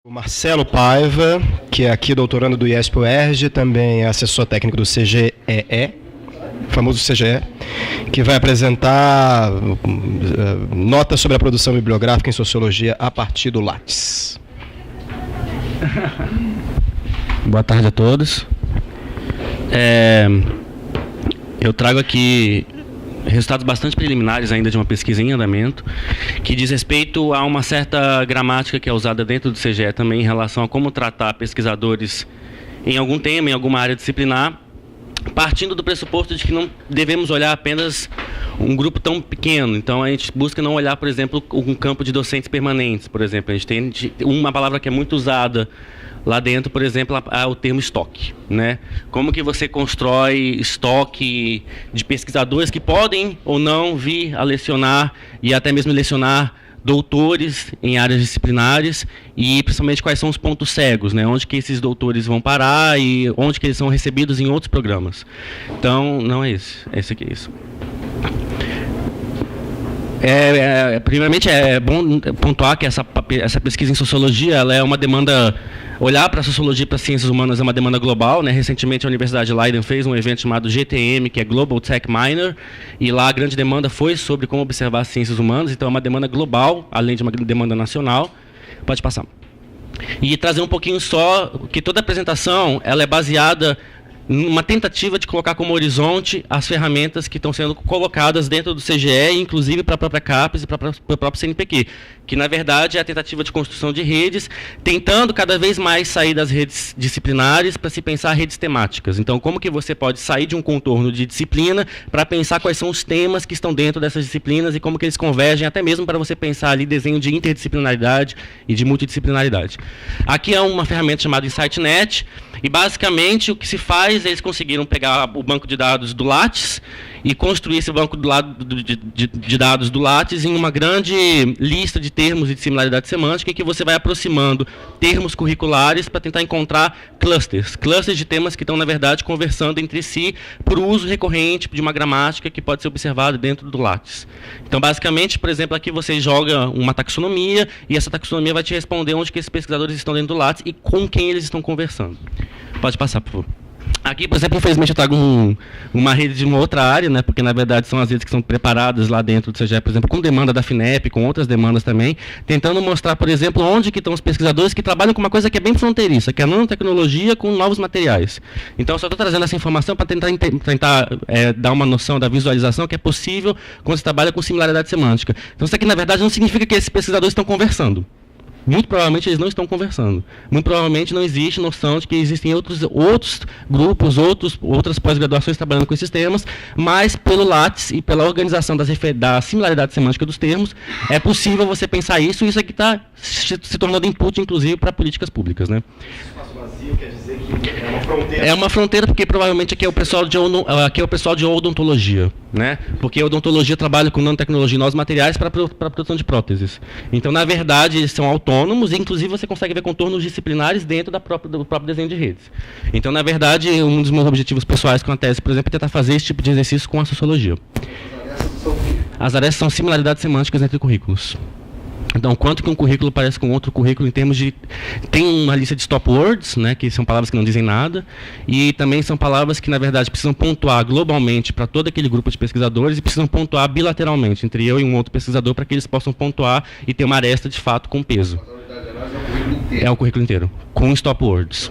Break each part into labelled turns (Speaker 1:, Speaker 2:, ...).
Speaker 1: O Marcelo Paiva, que é aqui doutorando do IESP-UERJ, também é assessor técnico do CGEE, famoso CGE, que vai apresentar notas sobre a produção bibliográfica em sociologia a partir do Lattes.
Speaker 2: Boa tarde a todos. Eu trago aqui resultados bastante preliminares ainda de uma pesquisa em andamento, que diz respeito a uma certa gramática que é usada dentro do CGE também em relação a como tratar pesquisadores em algum tema, em alguma área disciplinar, partindo do pressuposto de que não devemos olhar apenas um grupo tão pequeno. Então, a gente busca não olhar, por exemplo, um campo de docentes permanentes, por exemplo. A gente tem uma palavra que é muito usada lá dentro, por exemplo, o termo estoque, né? Como que você constrói estoque de pesquisadores que podem ou não vir a lecionar e até mesmo lecionar doutores em áreas disciplinares, e principalmente quais são os pontos cegos, né? Onde que esses doutores vão parar e onde que eles são recebidos em outros programas. Então, não é esse. Esse aqui é isso. Primeiramente, é bom pontuar que essa pesquisa em sociologia, ela é uma demanda. Olhar para a sociologia e para as ciências humanas é uma demanda global, né? Recentemente a Universidade de Leiden fez um evento chamado GTM, que é Global Tech Minor, e lá a grande demanda foi sobre como observar as ciências humanas. Então é uma demanda global, além de uma demanda nacional. Pode passar. E trazer um pouquinho só que toda a apresentação ela é baseada numa tentativa de colocar como horizonte as ferramentas que estão sendo colocadas dentro do CGE, inclusive para a própria CAPES e para o próprio CNPq, que na verdade é a tentativa de construção de redes, tentando cada vez mais sair das redes disciplinares para se pensar redes temáticas. Então, como que você pode sair de um contorno de disciplina para pensar quais são os temas que estão dentro dessas disciplinas e como que eles convergem, até mesmo para você pensar ali desenho de interdisciplinaridade e de multidisciplinaridade. Aqui é uma ferramenta chamada InsightNet, e basicamente o que se faz, eles conseguiram pegar o banco de dados do Lattes e construir esse banco de dados do Lattes em uma grande lista de termos e de similaridade semântica, em que você vai aproximando termos curriculares para tentar encontrar clusters de temas que estão, na verdade, conversando entre si por uso recorrente de uma gramática que pode ser observada dentro do Lattes. Então, basicamente, por exemplo, aqui você joga uma taxonomia e essa taxonomia vai te responder onde que esses pesquisadores estão dentro do Lattes e com quem eles estão conversando. Pode passar, por favor. Aqui, por exemplo, infelizmente eu trago uma rede de uma outra área, né, porque na verdade são as redes que são preparadas lá dentro do CGE, por exemplo, com demanda da FINEP, com outras demandas também, tentando mostrar, por exemplo, onde que estão os pesquisadores que trabalham com uma coisa que é bem fronteiriça, que é a nanotecnologia com novos materiais. Então, eu só estou trazendo essa informação para tentar dar uma noção da visualização que é possível quando se trabalha com similaridade semântica. Então, isso aqui, na verdade, não significa que esses pesquisadores estão conversando. Muito provavelmente eles não estão conversando. Muito provavelmente não existe noção de que existem outros grupos, outras pós-graduações trabalhando com esses termos, mas pelo Lattes e pela organização da similaridade semântica dos termos, é possível você pensar isso, e isso aqui está se tornando input, inclusive, para políticas públicas, né?
Speaker 1: Espaço vazio quer dizer que é uma fronteira.
Speaker 2: É uma fronteira porque provavelmente aqui é o pessoal de odontologia, né? Porque a odontologia trabalha com nanotecnologia e novos materiais para a produção de próteses. Então, na verdade, eles são autônomos e, inclusive, você consegue ver contornos disciplinares dentro do próprio desenho de redes. Então, na verdade, um dos meus objetivos pessoais com a tese, por exemplo, é tentar fazer esse tipo de exercício com a sociologia. As áreas são similaridades semânticas entre currículos. Então, quanto que um currículo parece com outro currículo em termos de... Tem uma lista de stop words, né, que são palavras que não dizem nada, e também são palavras que, na verdade, precisam pontuar globalmente para todo aquele grupo de pesquisadores e precisam pontuar bilateralmente, entre eu e um outro pesquisador, para que eles possam pontuar e ter uma aresta, de fato, com peso. É o currículo inteiro, com stop words.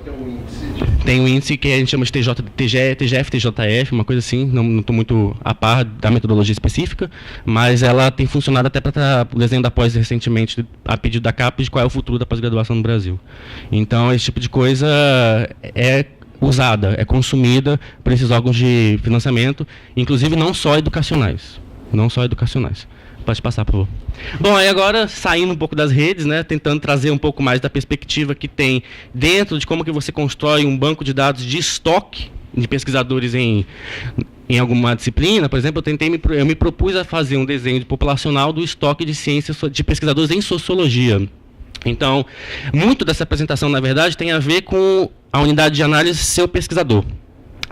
Speaker 2: Tem um índice que a gente chama de TGF, TJF, uma coisa assim, não estou muito a par da metodologia específica, mas ela tem funcionado até para o desenho da pós recentemente, a pedido da CAPES, de qual é o futuro da pós-graduação no Brasil. Então, esse tipo de coisa é usada, é consumida por esses órgãos de financiamento, inclusive não só educacionais. Pode passar, por favor. Bom, aí agora, saindo um pouco das redes, né, tentando trazer um pouco mais da perspectiva que tem dentro de como que você constrói um banco de dados de estoque de pesquisadores em alguma disciplina. Por exemplo, eu me propus a fazer um desenho populacional do estoque de ciências de pesquisadores em sociologia. Então, muito dessa apresentação, na verdade, tem a ver com a unidade de análise ser o pesquisador.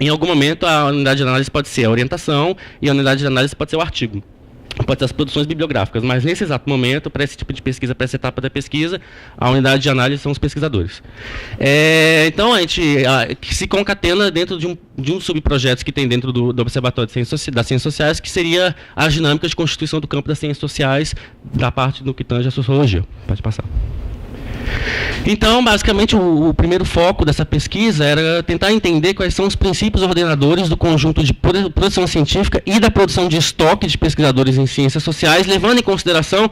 Speaker 2: Em algum momento, a unidade de análise pode ser a orientação e a unidade de análise pode ser o artigo. pode ser as produções bibliográficas, mas nesse exato momento, para esse tipo de pesquisa, para essa etapa da pesquisa, a unidade de análise são os pesquisadores. Então, a gente se concatena dentro de um subprojeto que tem dentro do Observatório das Ciências Sociais, que seria as dinâmicas de constituição do campo das ciências sociais, da parte do que tange a sociologia. Pode passar. Então, basicamente, o primeiro foco dessa pesquisa era tentar entender quais são os princípios ordenadores do conjunto de produção científica e da produção de estoque de pesquisadores em ciências sociais, levando em consideração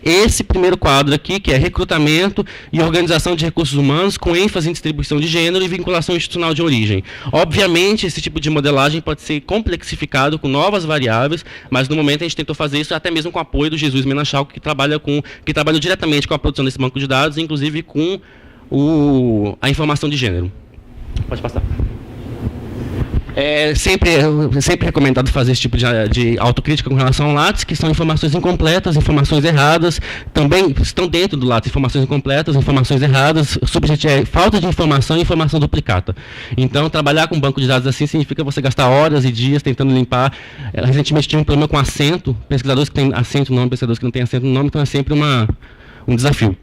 Speaker 2: esse primeiro quadro aqui, que é recrutamento e organização de recursos humanos, com ênfase em distribuição de gênero e vinculação institucional de origem. Obviamente, esse tipo de modelagem pode ser complexificado com novas variáveis, mas no momento a gente tentou fazer isso até mesmo com o apoio do Jesus Menachal, que trabalha diretamente com a produção desse banco de dados, inclusive com a informação de gênero. Pode passar. É sempre recomendado fazer esse tipo de autocrítica com relação ao Lattes, que são informações incompletas, informações erradas, também estão dentro do Lattes informações incompletas, informações erradas, o subjetivo é falta de informação e informação duplicata. Então, trabalhar com um banco de dados assim significa você gastar horas e dias tentando limpar. Recentemente tive um problema com acento, pesquisadores que têm acento no nome, pesquisadores que não têm acento no nome, então é sempre um desafio.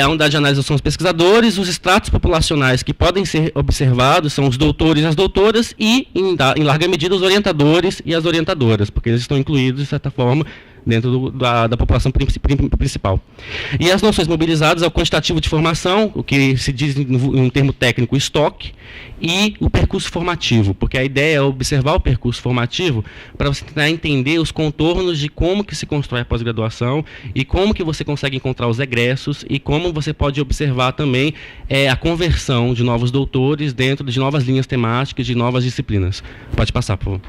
Speaker 2: A unidade de análise são os pesquisadores, os estratos populacionais que podem ser observados são os doutores e as doutoras e, em larga medida, os orientadores e as orientadoras, porque eles estão incluídos, de certa forma, dentro da população principal. E as noções mobilizadas é o quantitativo de formação, o que se diz em um termo técnico, estoque, e o percurso formativo, porque a ideia é observar o percurso formativo para você tentar entender os contornos de como que se constrói a pós-graduação e como que você consegue encontrar os egressos e como você pode observar também a conversão de novos doutores dentro de novas linhas temáticas, de novas disciplinas. Pode passar, por favor.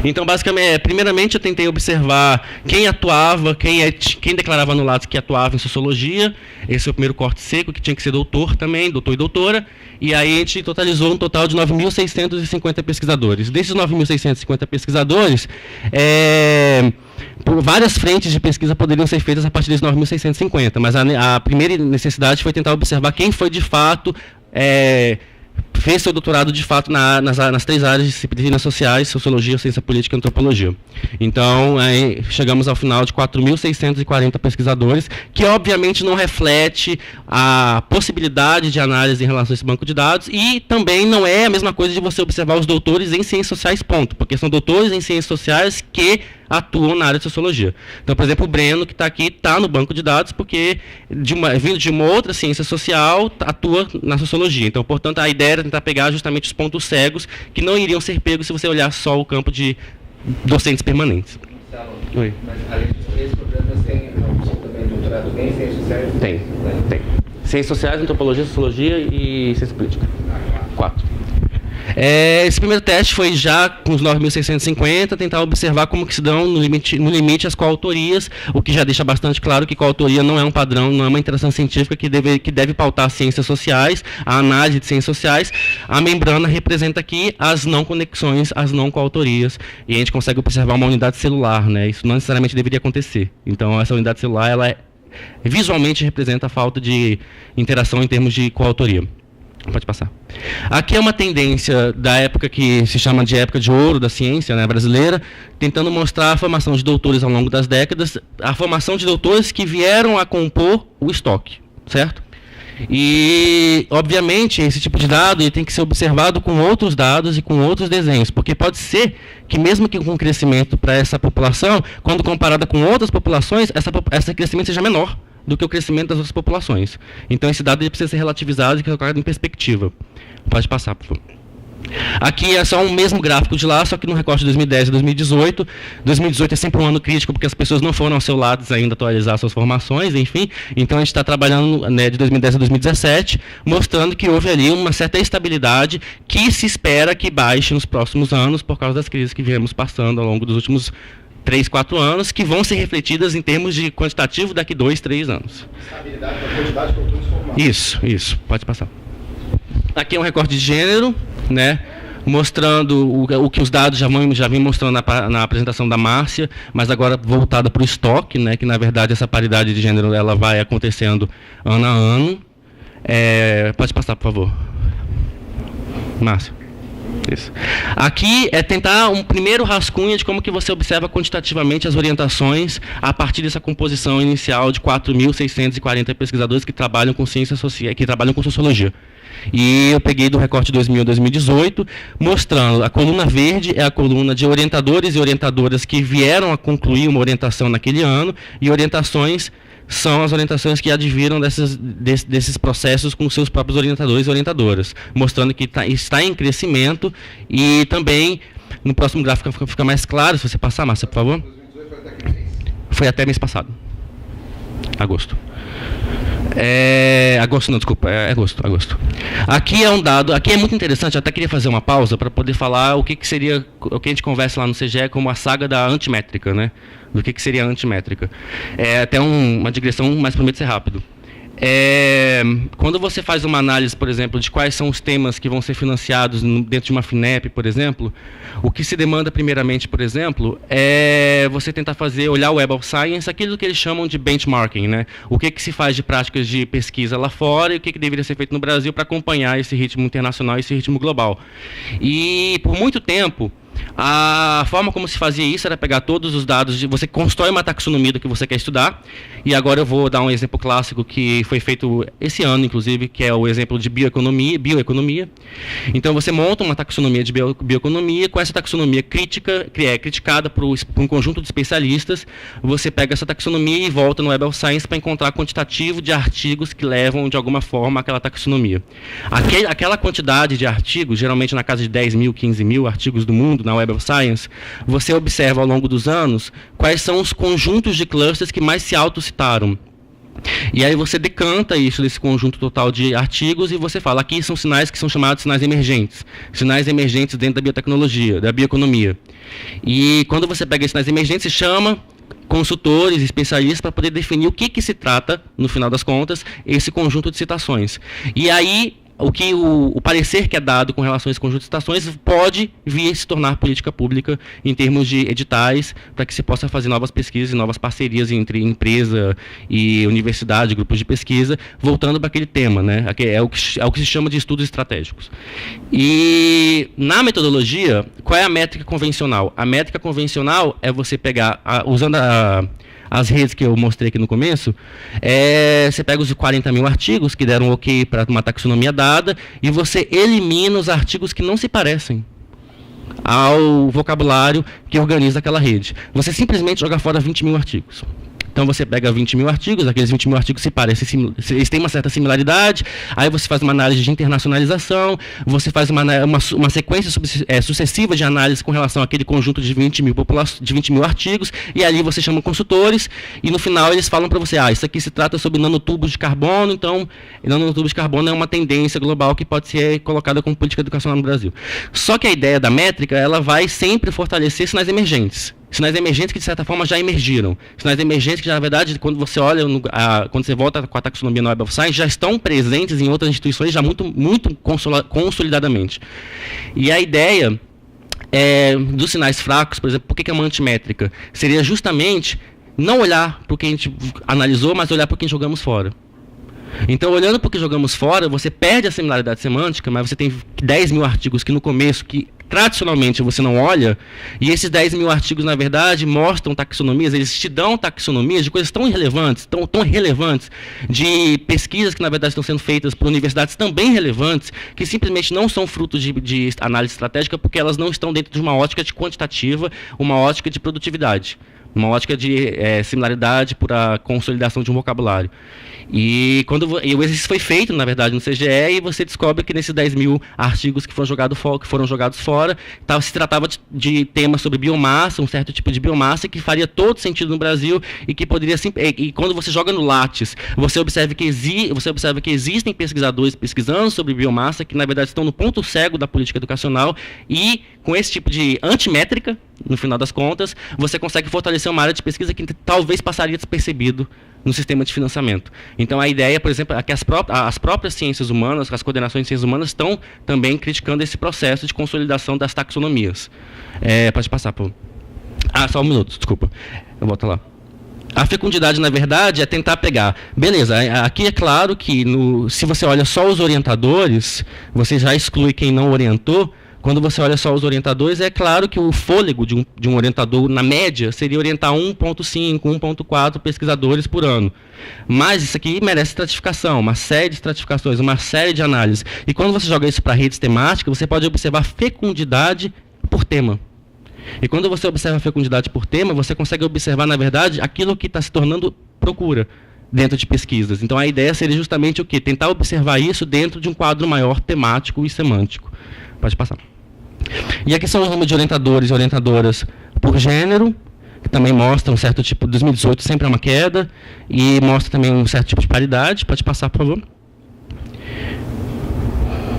Speaker 2: Então, basicamente, primeiramente eu tentei observar quem atuava, quem declarava no Lattes que atuava em sociologia. Esse é o primeiro corte seco, que tinha que ser doutor também, doutor e doutora. E aí a gente totalizou um total de 9.650 pesquisadores. Desses 9.650 pesquisadores, por várias frentes de pesquisa poderiam ser feitas a partir desses 9.650, mas a primeira necessidade foi tentar observar quem foi de fato fez seu doutorado, de fato, nas três áreas de disciplinas sociais, sociologia, ciência política e antropologia. Então, chegamos ao final de 4.640 pesquisadores, que obviamente não reflete a possibilidade de análise em relação a esse banco de dados, e também não é a mesma coisa de você observar os doutores em ciências sociais, ponto, porque são doutores em ciências sociais que atuam na área de sociologia. Então, por exemplo, o Breno, que está aqui, está no banco de dados, porque, vindo de uma outra ciência social, atua na sociologia. Então, portanto, a ideia era tentar pegar justamente os pontos cegos, que não iriam ser pegos se você olhar só o campo de docentes permanentes. Oi.
Speaker 3: Mas, além desse programa, você tem também doutorado em ciências sociais?
Speaker 2: Tem. Ciências sociais, antropologia, sociologia e ciência política. 4. Esse primeiro teste foi já com os 9.650, tentar observar como que se dão no limite as coautorias, o que já deixa bastante claro que coautoria não é um padrão, não é uma interação científica que deve pautar ciências sociais, a análise de ciências sociais. A membrana representa aqui as não conexões, as não coautorias, e a gente consegue observar uma unidade celular, né? Isso não necessariamente deveria acontecer. Então, essa unidade celular, ela visualmente representa a falta de interação em termos de coautoria. Pode passar. Aqui é uma tendência da época que se chama de época de ouro da ciência, né, brasileira, tentando mostrar a formação de doutores ao longo das décadas, a formação de doutores que vieram a compor o estoque, certo? E, obviamente, esse tipo de dado ele tem que ser observado com outros dados e com outros desenhos, porque pode ser que, mesmo que com crescimento para essa população, quando comparada com outras populações, esse crescimento seja menor do que o crescimento das outras populações. Então, esse dado ele precisa ser relativizado e colocado em perspectiva. Pode passar, por favor. Aqui é só um mesmo gráfico de lá, só que no recorte de 2010 e 2018. 2018 é sempre um ano crítico, porque as pessoas não foram ao seu Lattes ainda atualizar suas formações, enfim. Então, a gente está trabalhando, né, de 2010 a 2017, mostrando que houve ali uma certa estabilidade que se espera que baixe nos próximos anos, por causa das crises que viemos passando ao longo dos últimos 3, 4 anos, que vão ser refletidas em termos de quantitativo daqui 2, 3 anos.
Speaker 3: Estabilidade da quantidade de autores formados.
Speaker 2: Isso, pode passar. Aqui é um recorte de gênero, né, mostrando o que os dados já vêm mostrando na apresentação da Márcia, mas agora voltada para o estoque, né, que na verdade essa paridade de gênero ela vai acontecendo ano a ano. Pode passar, por favor. Márcia. Isso. Aqui é tentar um primeiro rascunho de como que você observa quantitativamente as orientações a partir dessa composição inicial de 4.640 pesquisadores que trabalham com ciências sociais, que trabalham com sociologia. E eu peguei do recorte 2000 a 2018, mostrando a coluna verde é a coluna de orientadores e orientadoras que vieram a concluir uma orientação naquele ano, e orientações são as orientações que adviram desses processos com seus próprios orientadores e orientadoras, mostrando que está em crescimento. E também, no próximo gráfico fica mais claro, se você passar, Márcia, por favor. Foi até mês passado. Agosto. Agosto não, desculpa, agosto. Aqui é um dado, aqui é muito interessante, eu até queria fazer uma pausa para poder falar o que seria, o que a gente conversa lá no CGE como a saga da antimétrica, né? Do que seria a antimétrica. É até uma digressão, mas prometo ser rápido. Quando você faz uma análise, por exemplo, de quais são os temas que vão ser financiados dentro de uma FINEP, por exemplo, o que se demanda primeiramente, por exemplo, é você tentar olhar o Web of Science, aquilo que eles chamam de benchmarking, né? O que se faz de práticas de pesquisa lá fora e o que deveria ser feito no Brasil para acompanhar esse ritmo internacional e esse ritmo global. E por muito tempo, a forma como se fazia isso era pegar todos os dados, você constrói uma taxonomia do que você quer estudar, e agora eu vou dar um exemplo clássico que foi feito esse ano, inclusive, que é o exemplo de bioeconomia. Então você monta uma taxonomia de bioeconomia, com essa taxonomia crítica, que é criticada por um conjunto de especialistas, você pega essa taxonomia e volta no Web of Science para encontrar quantitativo de artigos que levam, de alguma forma, àquela taxonomia. Aquela quantidade de artigos, geralmente na casa de 10 mil, 15 mil artigos do mundo, na Web of Science, você observa ao longo dos anos quais são os conjuntos de clusters que mais se autocitaram. E aí você decanta isso desse conjunto total de artigos e você fala, aqui são sinais que são chamados de sinais emergentes dentro da biotecnologia, da bioeconomia. E quando você pega esses sinais emergentes, você chama consultores, especialistas, para poder definir o que se trata, no final das contas, esse conjunto de citações. E aí, o parecer que é dado com relação a esse conjunto de citações pode vir a se tornar política pública em termos de editais, para que se possa fazer novas pesquisas e novas parcerias entre empresa e universidade, grupos de pesquisa, voltando para aquele tema, né? É o que se chama de estudos estratégicos. E na metodologia, qual é a métrica convencional? A métrica convencional é você pegar, usando as redes que eu mostrei aqui no começo, você pega os 40 mil artigos que deram ok para uma taxonomia dada e você elimina os artigos que não se parecem ao vocabulário que organiza aquela rede. Você simplesmente joga fora 20 mil artigos. Então você pega 20 mil artigos, aqueles 20 mil artigos se parecem, eles têm uma certa similaridade, aí você faz uma análise de internacionalização, você faz uma sequência sucessiva de análise com relação àquele conjunto de 20 mil artigos, e ali você chama consultores, e no final eles falam para você, isso aqui se trata sobre nanotubos de carbono, então nanotubos de carbono é uma tendência global que pode ser colocada como política educacional no Brasil. Só que a ideia da métrica, ela vai sempre fortalecer sinais emergentes. Sinais emergentes que, de certa forma, já emergiram. Sinais emergentes que, na verdade, quando você olha, quando você volta com a taxonomia no Web of Science, já estão presentes em outras instituições já muito consolidadamente. E a ideia dos sinais fracos, por exemplo, por que é uma antimétrica? Seria justamente não olhar para o que a gente analisou, mas olhar para o que jogamos fora. Então, olhando para o que jogamos fora, você perde a similaridade semântica, mas você tem 10 mil artigos que no começo, que tradicionalmente você não olha, e esses 10 mil artigos, na verdade, mostram taxonomias, eles te dão taxonomias de coisas tão irrelevantes, tão relevantes, de pesquisas que, na verdade, estão sendo feitas por universidades também relevantes, que simplesmente não são fruto de análise estratégica, porque elas não estão dentro de uma ótica de quantitativa, uma ótica de produtividade, uma ótica de similaridade por a consolidação de um vocabulário. E o exercício foi feito, na verdade, no CGE, e você descobre que nesses 10 mil artigos que foram jogados fora, se tratava de temas sobre biomassa, um certo tipo de biomassa que faria todo sentido no Brasil e que poderia... E quando você joga no Lattes, você observa que existem pesquisadores pesquisando sobre biomassa que, na verdade, estão no ponto cego da política educacional, e com esse tipo de antimétrica, no final das contas, você consegue fortalecer uma área de pesquisa que talvez passaria despercebido no sistema de financiamento. Então, a ideia, por exemplo, é que as próprias ciências humanas, as coordenações de ciências humanas, estão também criticando esse processo de consolidação das taxonomias. Pode passar, pô. Só um minuto, desculpa. Eu volto lá. A fecundidade, na verdade, é tentar pegar... Beleza, aqui é claro que se você olha só os orientadores, você já exclui quem não orientou. Quando você olha só os orientadores, é claro que o fôlego de um orientador, na média, seria orientar 1,5, 1,4 pesquisadores por ano. Mas isso aqui merece estratificação, uma série de estratificações, uma série de análises. E quando você joga isso para redes temáticas, você pode observar fecundidade por tema. E quando você observa a fecundidade por tema, você consegue observar, na verdade, aquilo que está se tornando procura dentro de pesquisas. Então, a ideia seria justamente o quê? Tentar observar isso dentro de um quadro maior temático e semântico. Pode passar. E aqui são os números de orientadores e orientadoras por gênero, que também mostra um certo tipo, 2018 sempre é uma queda, e mostra também um certo tipo de paridade. Pode passar, por favor.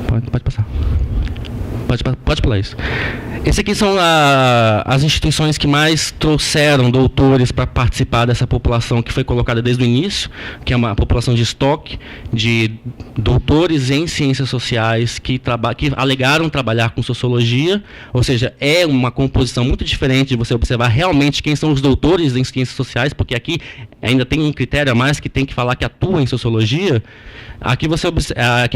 Speaker 2: Pode passar. Pode pular isso. Esse aqui são as instituições que mais trouxeram doutores para participar dessa população que foi colocada desde o início, que é uma população de estoque de doutores em ciências sociais que alegaram trabalhar com sociologia, ou seja, é uma composição muito diferente de você observar realmente quem são os doutores em ciências sociais, porque aqui ainda tem um critério a mais que tem que falar que atua em sociologia. Aqui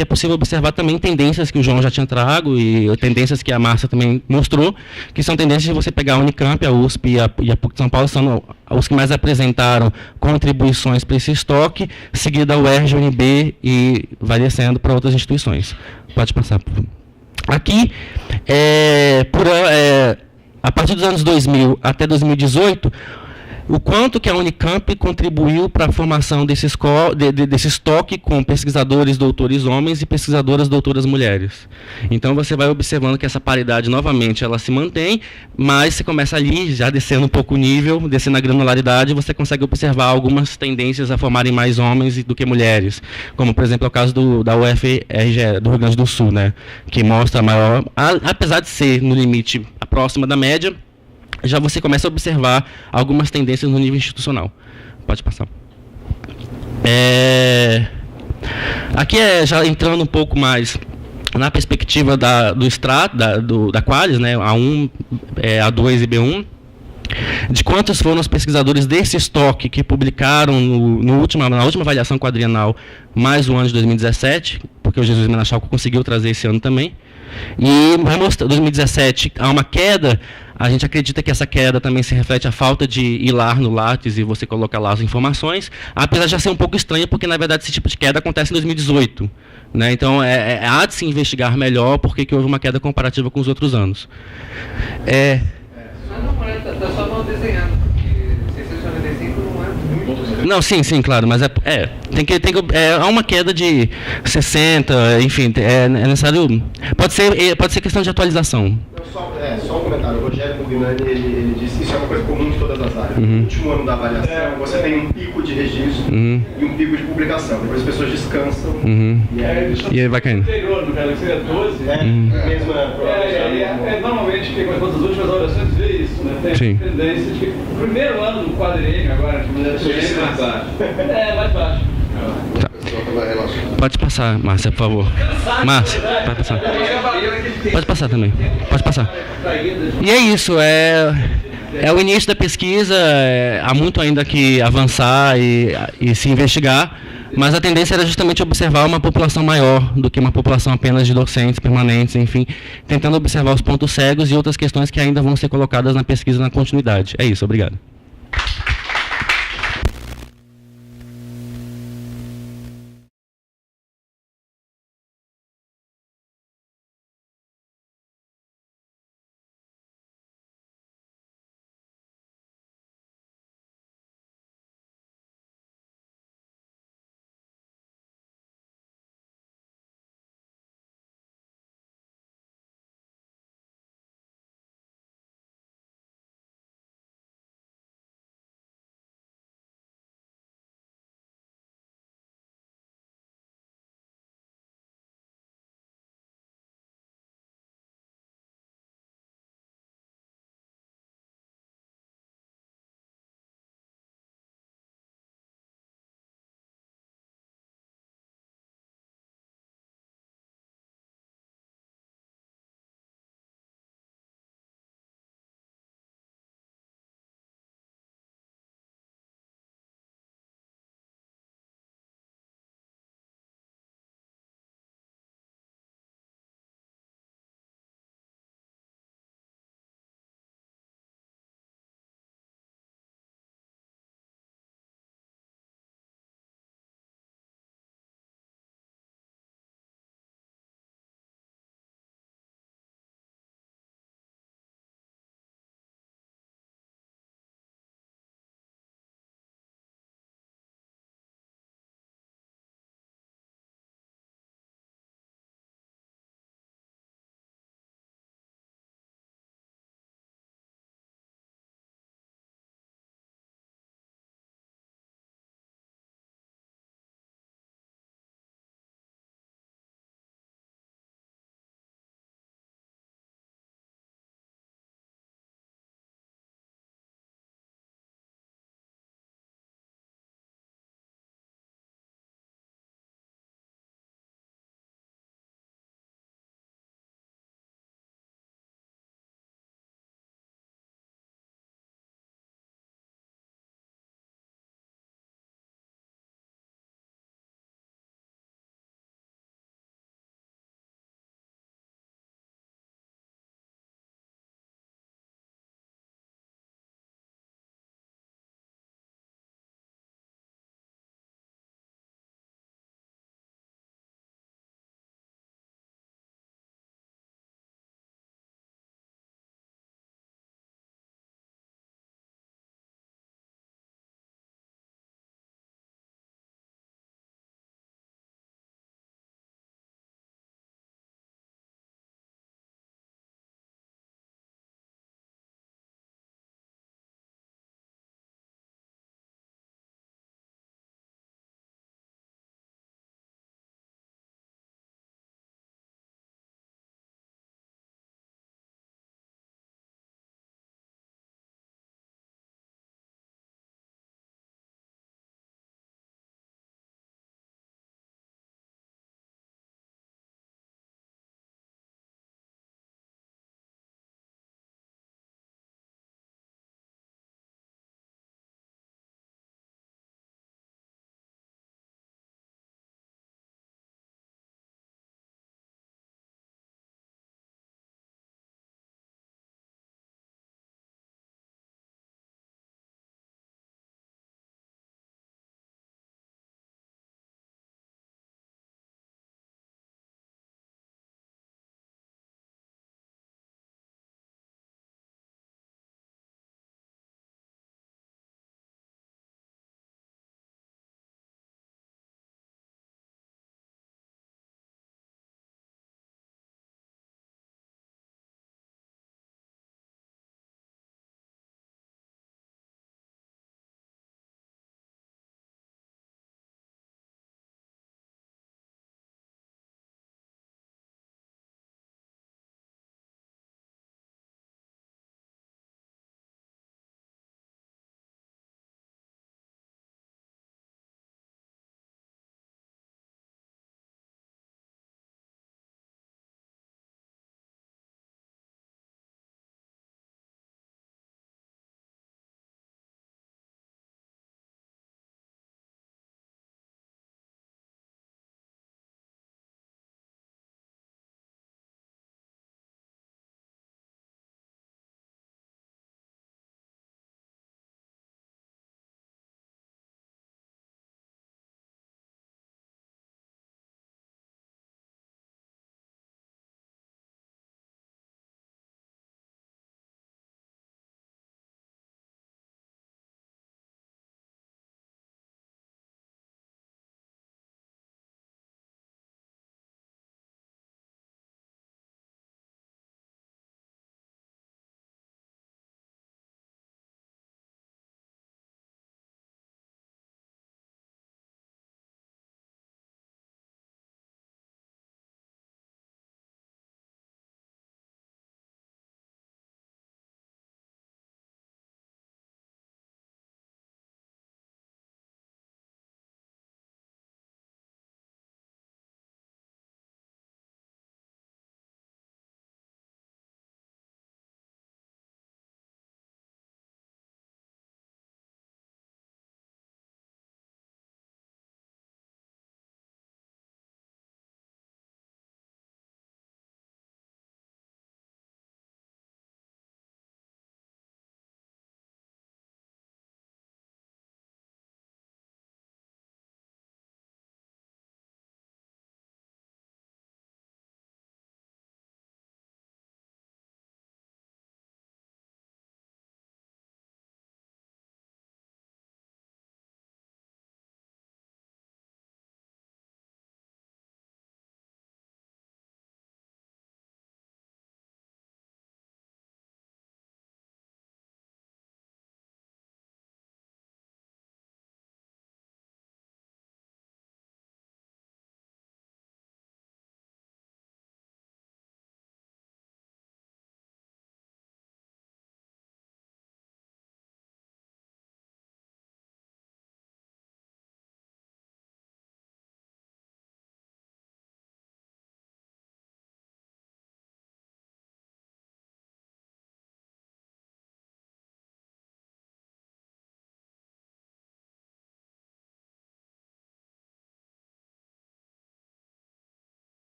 Speaker 2: é possível observar também tendências que o João já tinha trago e tendências que a Márcia também mostrou, que são tendências de você pegar a Unicamp, a USP e a PUC de São Paulo, são os que mais apresentaram contribuições para esse estoque, seguida a UERJ, UNB e vai descendo para outras instituições. Pode passar, por favor. Aqui, a partir dos anos 2000 até 2018, o quanto que a Unicamp contribuiu para a formação desse estoque com pesquisadores doutores homens e pesquisadoras doutoras mulheres. Então, você vai observando que essa paridade, novamente, ela se mantém, mas você começa ali, já descendo um pouco o nível, descendo a granularidade, você consegue observar algumas tendências a formarem mais homens do que mulheres, como, por exemplo, é o caso da UFRGE, do Rio Grande do Sul, né, que mostra a maior, apesar de ser, no limite, próxima da média, já você começa a observar algumas tendências no nível institucional. Pode passar. Aqui já entrando um pouco mais na perspectiva do extrato, da Qualis, né, A1, A2 e B1, de quantos foram os pesquisadores desse estoque que publicaram na última avaliação quadrienal, mais o ano de 2017, porque o Jesus Menachalco conseguiu trazer esse ano também. E vai mostrar, 2017 há uma queda. A gente acredita que essa queda também se reflete à falta de ir lá no Lattes e você colocar lá as informações, apesar de já ser um pouco estranho, porque na verdade esse tipo de queda acontece em 2018. Né? Então há de se investigar melhor porque que houve uma queda comparativa com os outros anos.
Speaker 3: Está só mal desenhando, porque 695 não é muito.
Speaker 2: Não, sim, claro, mas há uma queda de 60, enfim, é necessário. Pode ser questão de atualização.
Speaker 1: Só um comentário. O Rogério Mugnani, ele disse que isso é uma coisa comum em todas as áreas. No último ano da avaliação, você tem um pico de registro e um pico de publicação. Depois as pessoas descansam
Speaker 2: e aí vai caindo.
Speaker 4: Anterior, no Galaxy 12, normalmente, quem com as últimas avaliações vê isso, né? Tem tendência de que o primeiro ano do quadriênio agora, de maneira diferente, mais baixo. Mais baixo.
Speaker 2: Tá. Pode passar, Márcia, por favor. Márcia, pode passar. Pode passar também. Pode passar. E é isso, é o início da pesquisa, há muito ainda que avançar e se investigar, mas a tendência era justamente observar uma população maior do que uma população apenas de docentes permanentes, enfim, tentando observar os pontos cegos e outras questões que ainda vão ser colocadas na pesquisa na continuidade. É isso, obrigado.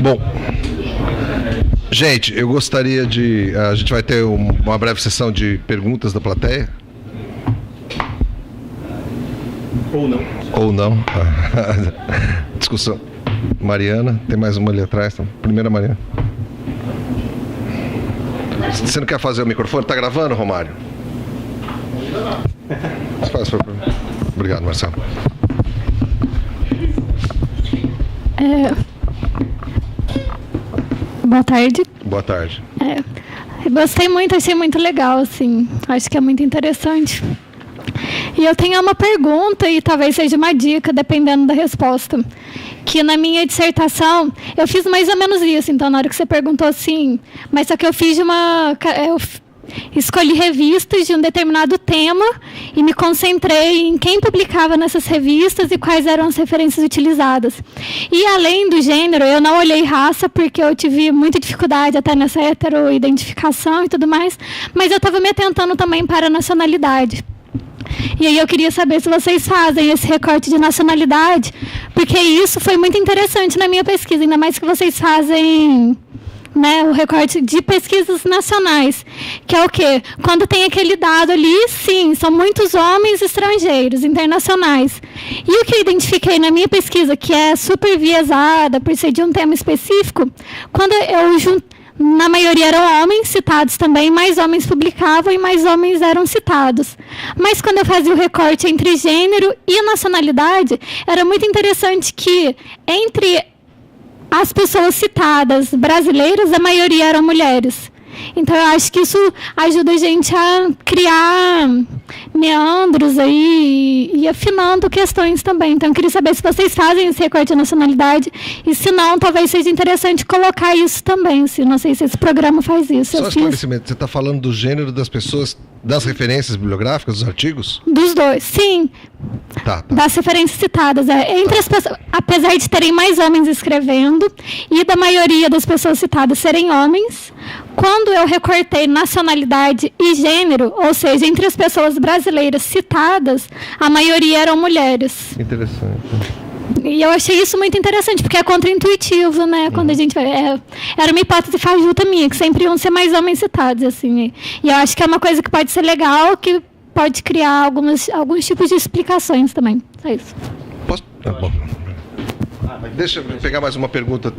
Speaker 5: Bom, gente, eu gostaria de... A gente vai ter uma breve sessão de perguntas da plateia. Ou não. Discussão. Mariana, tem mais uma ali atrás. Então. Primeira, Mariana. Você não quer fazer o microfone? Está gravando, Romário? Faz, por favor. Obrigado, Marcelo.
Speaker 6: Boa tarde.
Speaker 5: Boa tarde.
Speaker 6: Gostei muito, achei muito legal, assim. Acho que é muito interessante. E eu tenho uma pergunta, e talvez seja uma dica, dependendo da resposta. Que na minha dissertação, eu fiz mais ou menos isso. Então, na hora que você perguntou assim, mas só que eu fiz escolhi revistas de um determinado tema e me concentrei em quem publicava nessas revistas e quais eram as referências utilizadas. E além do gênero, eu não olhei raça, porque eu tive muita dificuldade até nessa heteroidentificação e tudo mais, mas eu estava me atentando também para a nacionalidade. E aí eu queria saber se vocês fazem esse recorte de nacionalidade, porque isso foi muito interessante na minha pesquisa, ainda mais que vocês fazem, né, o recorte de pesquisas nacionais, que é o quê? Quando tem aquele dado ali, sim, são muitos homens estrangeiros, internacionais. E o que eu identifiquei na minha pesquisa, que é super viesada, por ser de um tema específico, quando eu na maioria eram homens citados também, mais homens publicavam e mais homens eram citados. Mas quando eu fazia o recorte entre gênero e nacionalidade, era muito interessante que entre as pessoas citadas brasileiras, a maioria eram mulheres. Então, eu acho que isso ajuda a gente a criar meandros aí e afinando questões também. Então, eu queria saber se vocês fazem esse recorte de nacionalidade e, se não, talvez seja interessante colocar isso também. Não sei se esse programa faz isso.
Speaker 5: Só esclarecimento, você está falando do gênero das pessoas, das referências bibliográficas, dos artigos?
Speaker 6: Dos dois, sim.
Speaker 5: Tá.
Speaker 6: Das referências citadas. Entre as pessoas, apesar de terem mais homens escrevendo e da maioria das pessoas citadas serem homens, quando eu recortei nacionalidade e gênero, ou seja, entre as pessoas brasileiras citadas, a maioria eram mulheres.
Speaker 5: Interessante.
Speaker 6: E eu achei isso muito interessante, porque é contraintuitivo, né? Quando a gente vai... era uma hipótese fajuta minha, que sempre iam ser mais homens citados, assim. E eu acho que é uma coisa que pode ser legal, que pode criar alguns tipos de explicações também. É isso.
Speaker 5: Posso? Tá bom. Deixa eu pegar mais uma pergunta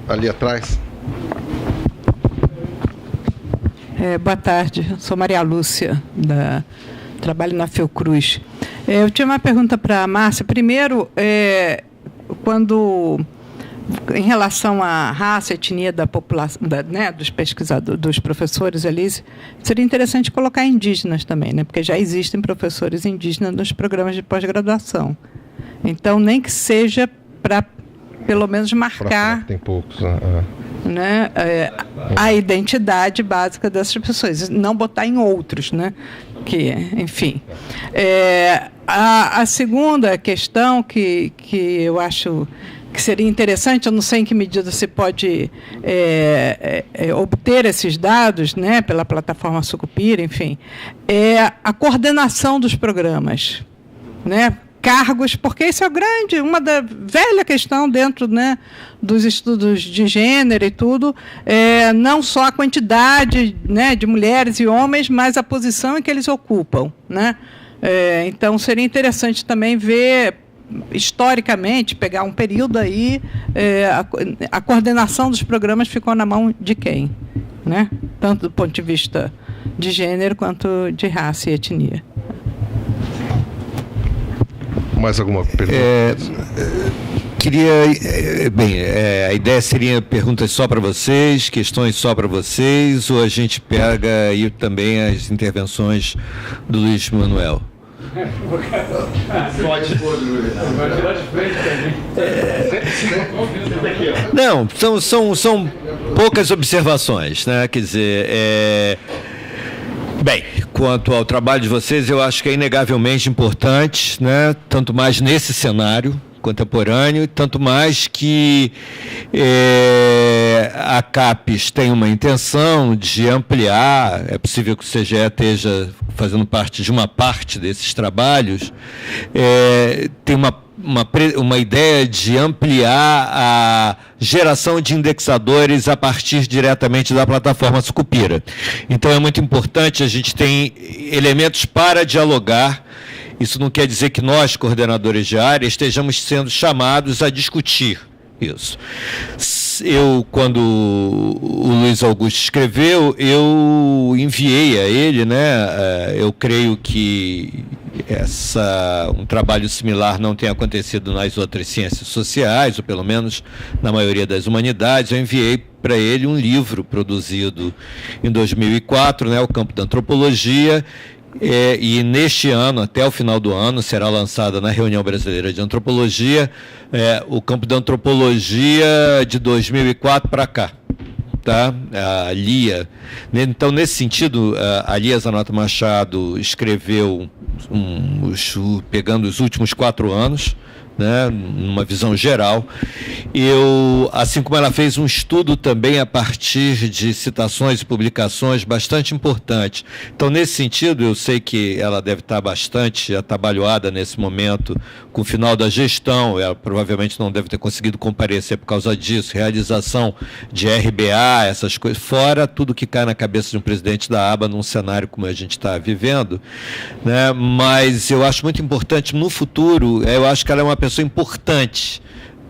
Speaker 5: ali atrás.
Speaker 7: Boa tarde, sou Maria Lúcia, trabalho na Fiocruz. Eu tinha uma pergunta para a Márcia. Primeiro, em relação à raça, etnia da população, né, dos pesquisadores, dos professores ali, seria interessante colocar indígenas também, né, porque já existem professores indígenas nos programas de pós-graduação. Então, nem que seja para, pelo menos, marcar...
Speaker 5: Tem poucos.
Speaker 7: Né, a identidade básica dessas pessoas, não botar em outros, né, que, enfim. A segunda questão que eu acho que seria interessante, eu não sei em que medida se pode obter esses dados, né, pela plataforma Sucupira, enfim, é a coordenação dos programas, né, cargos, porque isso é uma da velha questão dentro, né, dos estudos de gênero e tudo, não só a quantidade, né, de mulheres e homens, mas a posição em que eles ocupam, né? Então, seria interessante também ver, historicamente, pegar um período aí, a coordenação dos programas ficou na mão de quem, né? Tanto do ponto de vista de gênero quanto de raça e etnia.
Speaker 5: Mais alguma pergunta?
Speaker 8: A ideia seria perguntas só para vocês, questões só para vocês, ou a gente pega aí também as intervenções do Luiz Manuel?
Speaker 4: Pode.
Speaker 8: Não, são poucas observações, né? Quer dizer, bem, quanto ao trabalho de vocês, eu acho que é inegavelmente importante, né? Tanto mais nesse cenário contemporâneo, tanto mais que a CAPES tem uma intenção de ampliar, é possível que o CGE esteja fazendo parte de uma parte desses trabalhos, tem uma ideia de ampliar a geração de indexadores a partir diretamente da plataforma Sucupira. Então é muito importante, a gente tem elementos para dialogar. Isso não quer dizer que nós, coordenadores de área, estejamos sendo chamados a discutir isso. Eu, quando o Luiz Augusto escreveu, eu enviei a ele, né? Eu creio que um trabalho similar não tem acontecido nas outras ciências sociais, ou pelo menos na maioria das humanidades. Eu enviei para ele um livro produzido em 2004, né? O Campo da Antropologia. E neste ano, até o final do ano, será lançada na Reunião Brasileira de Antropologia o Campo da Antropologia de 2004 para cá. Tá? A Lia. Então, nesse sentido, a Lia Zanotto Machado escreveu, pegando os últimos 4 anos, né, numa visão geral. Assim como ela fez um estudo também a partir de citações e publicações bastante importantes. Então, nesse sentido, eu sei que ela deve estar bastante atabalhoada nesse momento com o final da gestão. Ela provavelmente não deve ter conseguido comparecer por causa disso, realização de RBA, essas coisas, fora tudo que cai na cabeça de um presidente da aba num cenário como a gente está vivendo, né? Mas eu acho muito importante no futuro, eu acho que ela é uma pessoa importante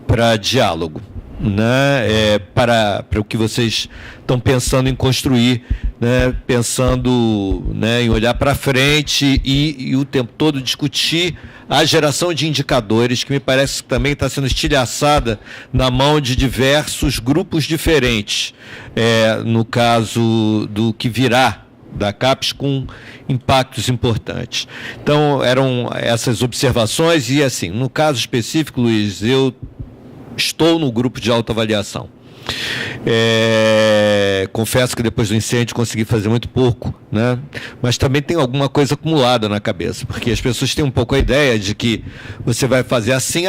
Speaker 8: para diálogo, né? Para o que vocês estão pensando em construir, né? Pensando, né, em olhar para frente e o tempo todo discutir a geração de indicadores, que me parece que também está sendo estilhaçada na mão de diversos grupos diferentes, no caso do que virá da CAPES, com impactos importantes. Então, eram essas observações e, assim, no caso específico, Luiz, eu estou no grupo de autoavaliação. Confesso que depois do incêndio consegui fazer muito pouco, né? Mas também tem alguma coisa acumulada na cabeça, porque as pessoas têm um pouco a ideia de que você vai fazer assim,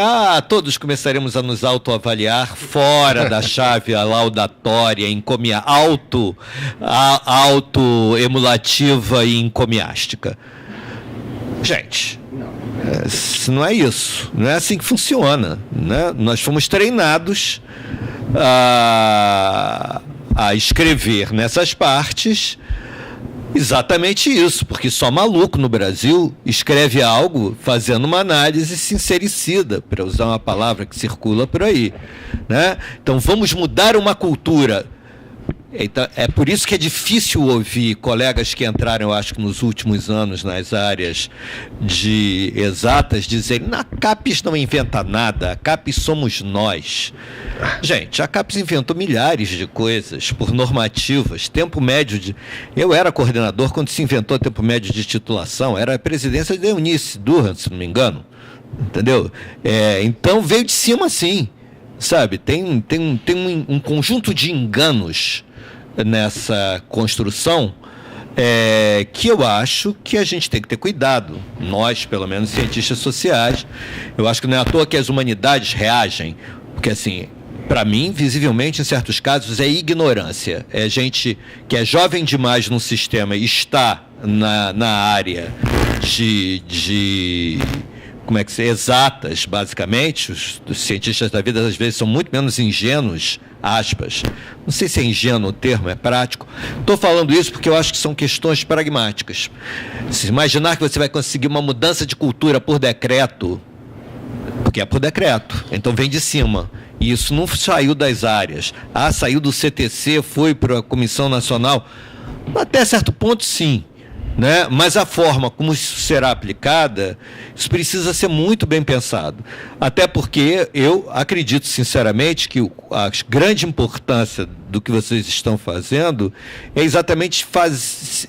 Speaker 8: todos começaremos a nos autoavaliar fora da chave laudatória, auto-emulativa e encomiástica. Gente, não é isso, não é assim que funciona, né? Nós fomos treinados a escrever nessas partes exatamente isso, porque só maluco no Brasil escreve algo fazendo uma análise sincericida, para usar uma palavra que circula por aí, né? Então vamos mudar uma cultura. Então, é por isso que é difícil ouvir colegas que entraram, eu acho que nos últimos anos, nas áreas de exatas, dizerem: a CAPES não inventa nada, a CAPES somos nós. Gente, a CAPES inventou milhares de coisas por normativas, tempo médio de... Eu era coordenador quando se inventou tempo médio de titulação, era a presidência de Eunice Durant, se não me engano, entendeu? Então veio de cima sim, sabe? Tem um conjunto de enganos nessa construção que eu acho que a gente tem que ter cuidado, nós, pelo menos, cientistas sociais. Eu acho que não é à toa que as humanidades reagem, porque, assim, para mim, visivelmente, em certos casos, é ignorância. É gente que é jovem demais no sistema e está na área de como é que se exatas, basicamente. Os cientistas da vida, às vezes, são muito menos ingênuos, aspas. Não sei se é ingênuo o termo, é prático. Estou falando isso porque eu acho que são questões pragmáticas. Se imaginar que você vai conseguir uma mudança de cultura por decreto, porque é por decreto, então vem de cima. E isso não saiu das áreas. Saiu do CTC, foi para a Comissão Nacional. Até certo ponto, sim. Né? Mas a forma como isso será aplicada, isso precisa ser muito bem pensado. Até porque eu acredito sinceramente que a grande importância do que vocês estão fazendo é exatamente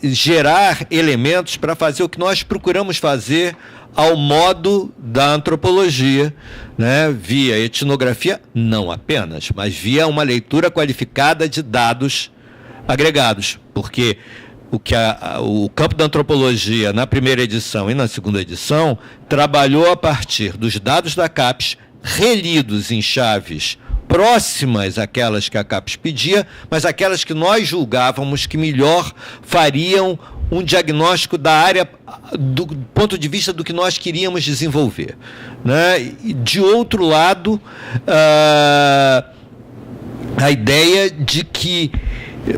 Speaker 8: gerar elementos para fazer o que nós procuramos fazer ao modo da antropologia, né? Via etnografia, não apenas, mas via uma leitura qualificada de dados agregados, porque o campo da antropologia, na primeira edição e na segunda edição, trabalhou a partir dos dados da CAPES, relidos em chaves próximas àquelas que a CAPES pedia, mas aquelas que nós julgávamos que melhor fariam um diagnóstico da área do ponto de vista do que nós queríamos desenvolver, né? E, de outro lado, a ideia de que,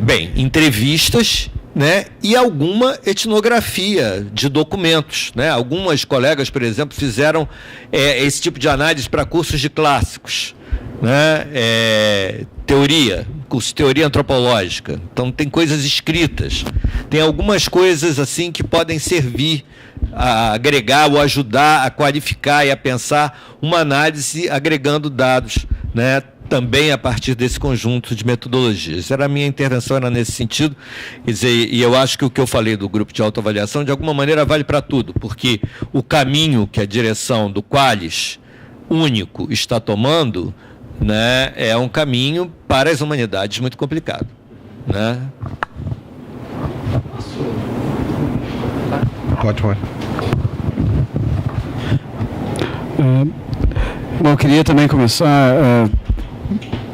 Speaker 8: bem, entrevistas, né, e alguma etnografia de documentos, né? Algumas colegas, por exemplo, fizeram esse tipo de análise para cursos de clássicos, né? Curso de teoria antropológica. Então tem coisas escritas, tem algumas coisas assim que podem servir a agregar ou ajudar a qualificar e a pensar uma análise agregando dados, né? Também a partir desse conjunto de metodologias. A minha intervenção era nesse sentido, quer dizer, e eu acho que o que eu falei do grupo de autoavaliação, de alguma maneira, vale para tudo, porque o caminho que a direção do Qualis único está tomando, né, é um caminho para as humanidades muito complicado, né?
Speaker 5: Pode.
Speaker 9: Bom, eu queria também começar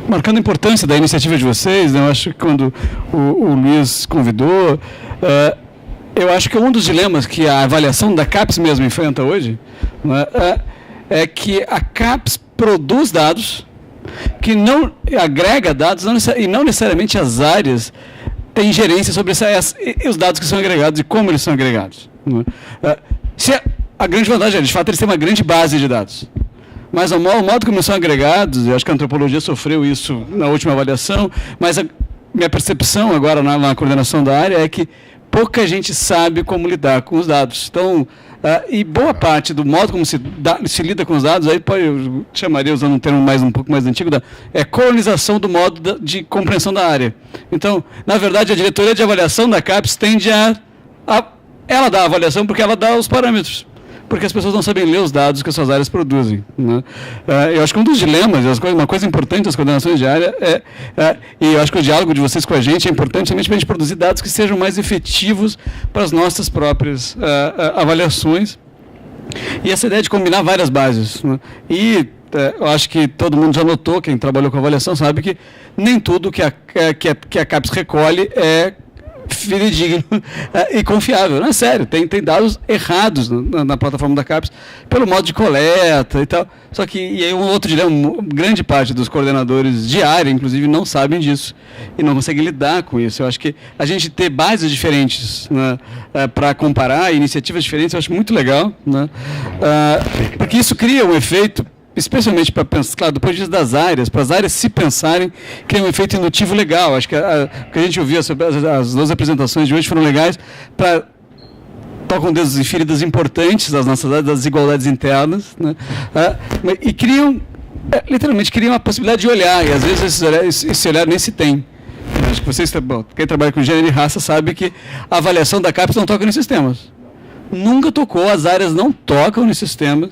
Speaker 9: marcando a importância da iniciativa de vocês, né? Eu acho que quando o Luiz convidou, eu acho que um dos dilemas que a avaliação da CAPES mesmo enfrenta hoje, né, é que a CAPES produz dados, que não agrega dados, e não necessariamente as áreas têm gerência sobre os dados que são agregados e como eles são agregados, né? A grande vantagem é, de fato, eles têm uma grande base de dados. Mas o modo como são agregados, eu acho que a antropologia sofreu isso na última avaliação, mas a minha percepção agora na coordenação da área é que pouca gente sabe como lidar com os dados. Então, e boa parte do modo como se lida com os dados, aí eu chamaria, usando um termo um pouco mais antigo, é colonização do modo de compreensão da área. Então, na verdade, a diretoria de avaliação da CAPES tende ela dá a avaliação porque ela dá os parâmetros, porque as pessoas não sabem ler os dados que as suas áreas produzem, né? Eu acho que um dos dilemas, uma coisa importante das coordenações de área e eu acho que o diálogo de vocês com a gente é importante somente para a gente produzir dados que sejam mais efetivos para as nossas próprias avaliações. E essa ideia de combinar várias bases, né? E eu acho que todo mundo já notou, quem trabalhou com avaliação sabe que nem tudo que a CAPES recolhe é fidedigno e confiável. Não é sério, tem dados errados na plataforma da CAPES pelo modo de coleta e tal. Só que, e aí um outro dilema, grande parte dos coordenadores de área, inclusive, não sabem disso e não conseguem lidar com isso. Eu acho que a gente ter bases diferentes, né, para comparar, iniciativas diferentes, eu acho muito legal, né, porque isso cria um efeito, especialmente para pensar, claro, do ponto de vista das áreas, para as áreas se pensarem, cria um efeito indutivo legal. Acho que o que a gente ouviu sobre as duas apresentações de hoje foram legais para tocam dedos em feridas importantes das nossas áreas, das desigualdades internas, né? E criam, literalmente, criam a possibilidade de olhar, e às vezes esse olhar nem se tem. Acho que vocês, quem trabalha com gênero e raça sabe que a avaliação da CAPES não toca nesses temas. Nunca tocou, as áreas não tocam nesses temas.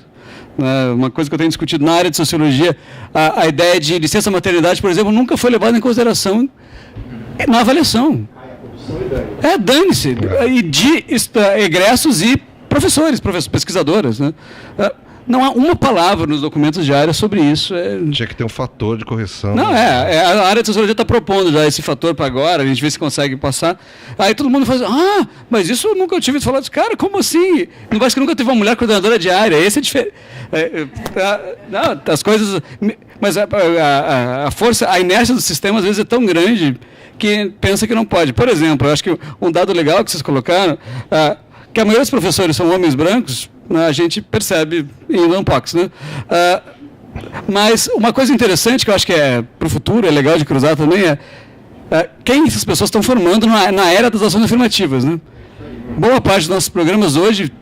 Speaker 9: Uma coisa que eu tenho discutido na área de sociologia, a ideia de licença maternidade, por exemplo, nunca foi levada em consideração na avaliação. Dane-se. E de egressos e professores, pesquisadoras, né? Não há uma palavra nos documentos de área sobre isso.
Speaker 5: Tinha que ter um fator de correção.
Speaker 9: Não, a área de sociologia está propondo já esse fator para agora, a gente vê se consegue passar. Aí todo mundo fala, mas isso eu nunca tive falar disso. Cara, como assim? Não parece que nunca teve uma mulher coordenadora de área. Esse é diferente. Não, as coisas... Mas a força, a inércia do sistema às vezes é tão grande que pensa que não pode. Por exemplo, eu acho que um dado legal que vocês colocaram, que a maioria dos professores são homens brancos, a gente percebe em Unpox, né? Mas uma coisa interessante que eu acho que para o futuro é legal de cruzar também quem essas pessoas estão formando na era das ações afirmativas, né? Boa parte dos nossos programas hoje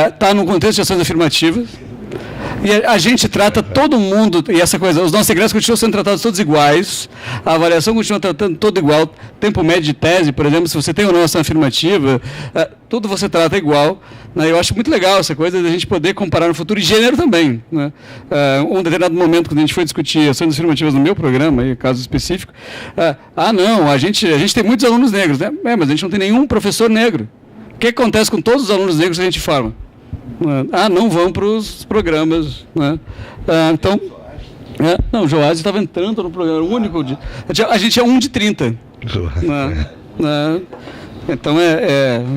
Speaker 9: está no contexto de ações afirmativas. E a gente trata todo mundo, e essa coisa, os nossos egressos continuam sendo tratados todos iguais, a avaliação continua tratando todo igual, tempo médio de tese, por exemplo, se você tem ou não ação afirmativa, tudo você trata igual, né? Eu acho muito legal essa coisa de a gente poder comparar no futuro, e gênero também, né? Um determinado momento, quando a gente foi discutir ações afirmativas no meu programa, aí, caso específico, não, a gente tem muitos alunos negros, né? Mas a gente não tem nenhum professor negro. O que acontece com todos os alunos negros que a gente forma? Não vão para os programas, né? Então, não, o Joás estava entrando no programa, o único. A gente é 1 de 30. Então,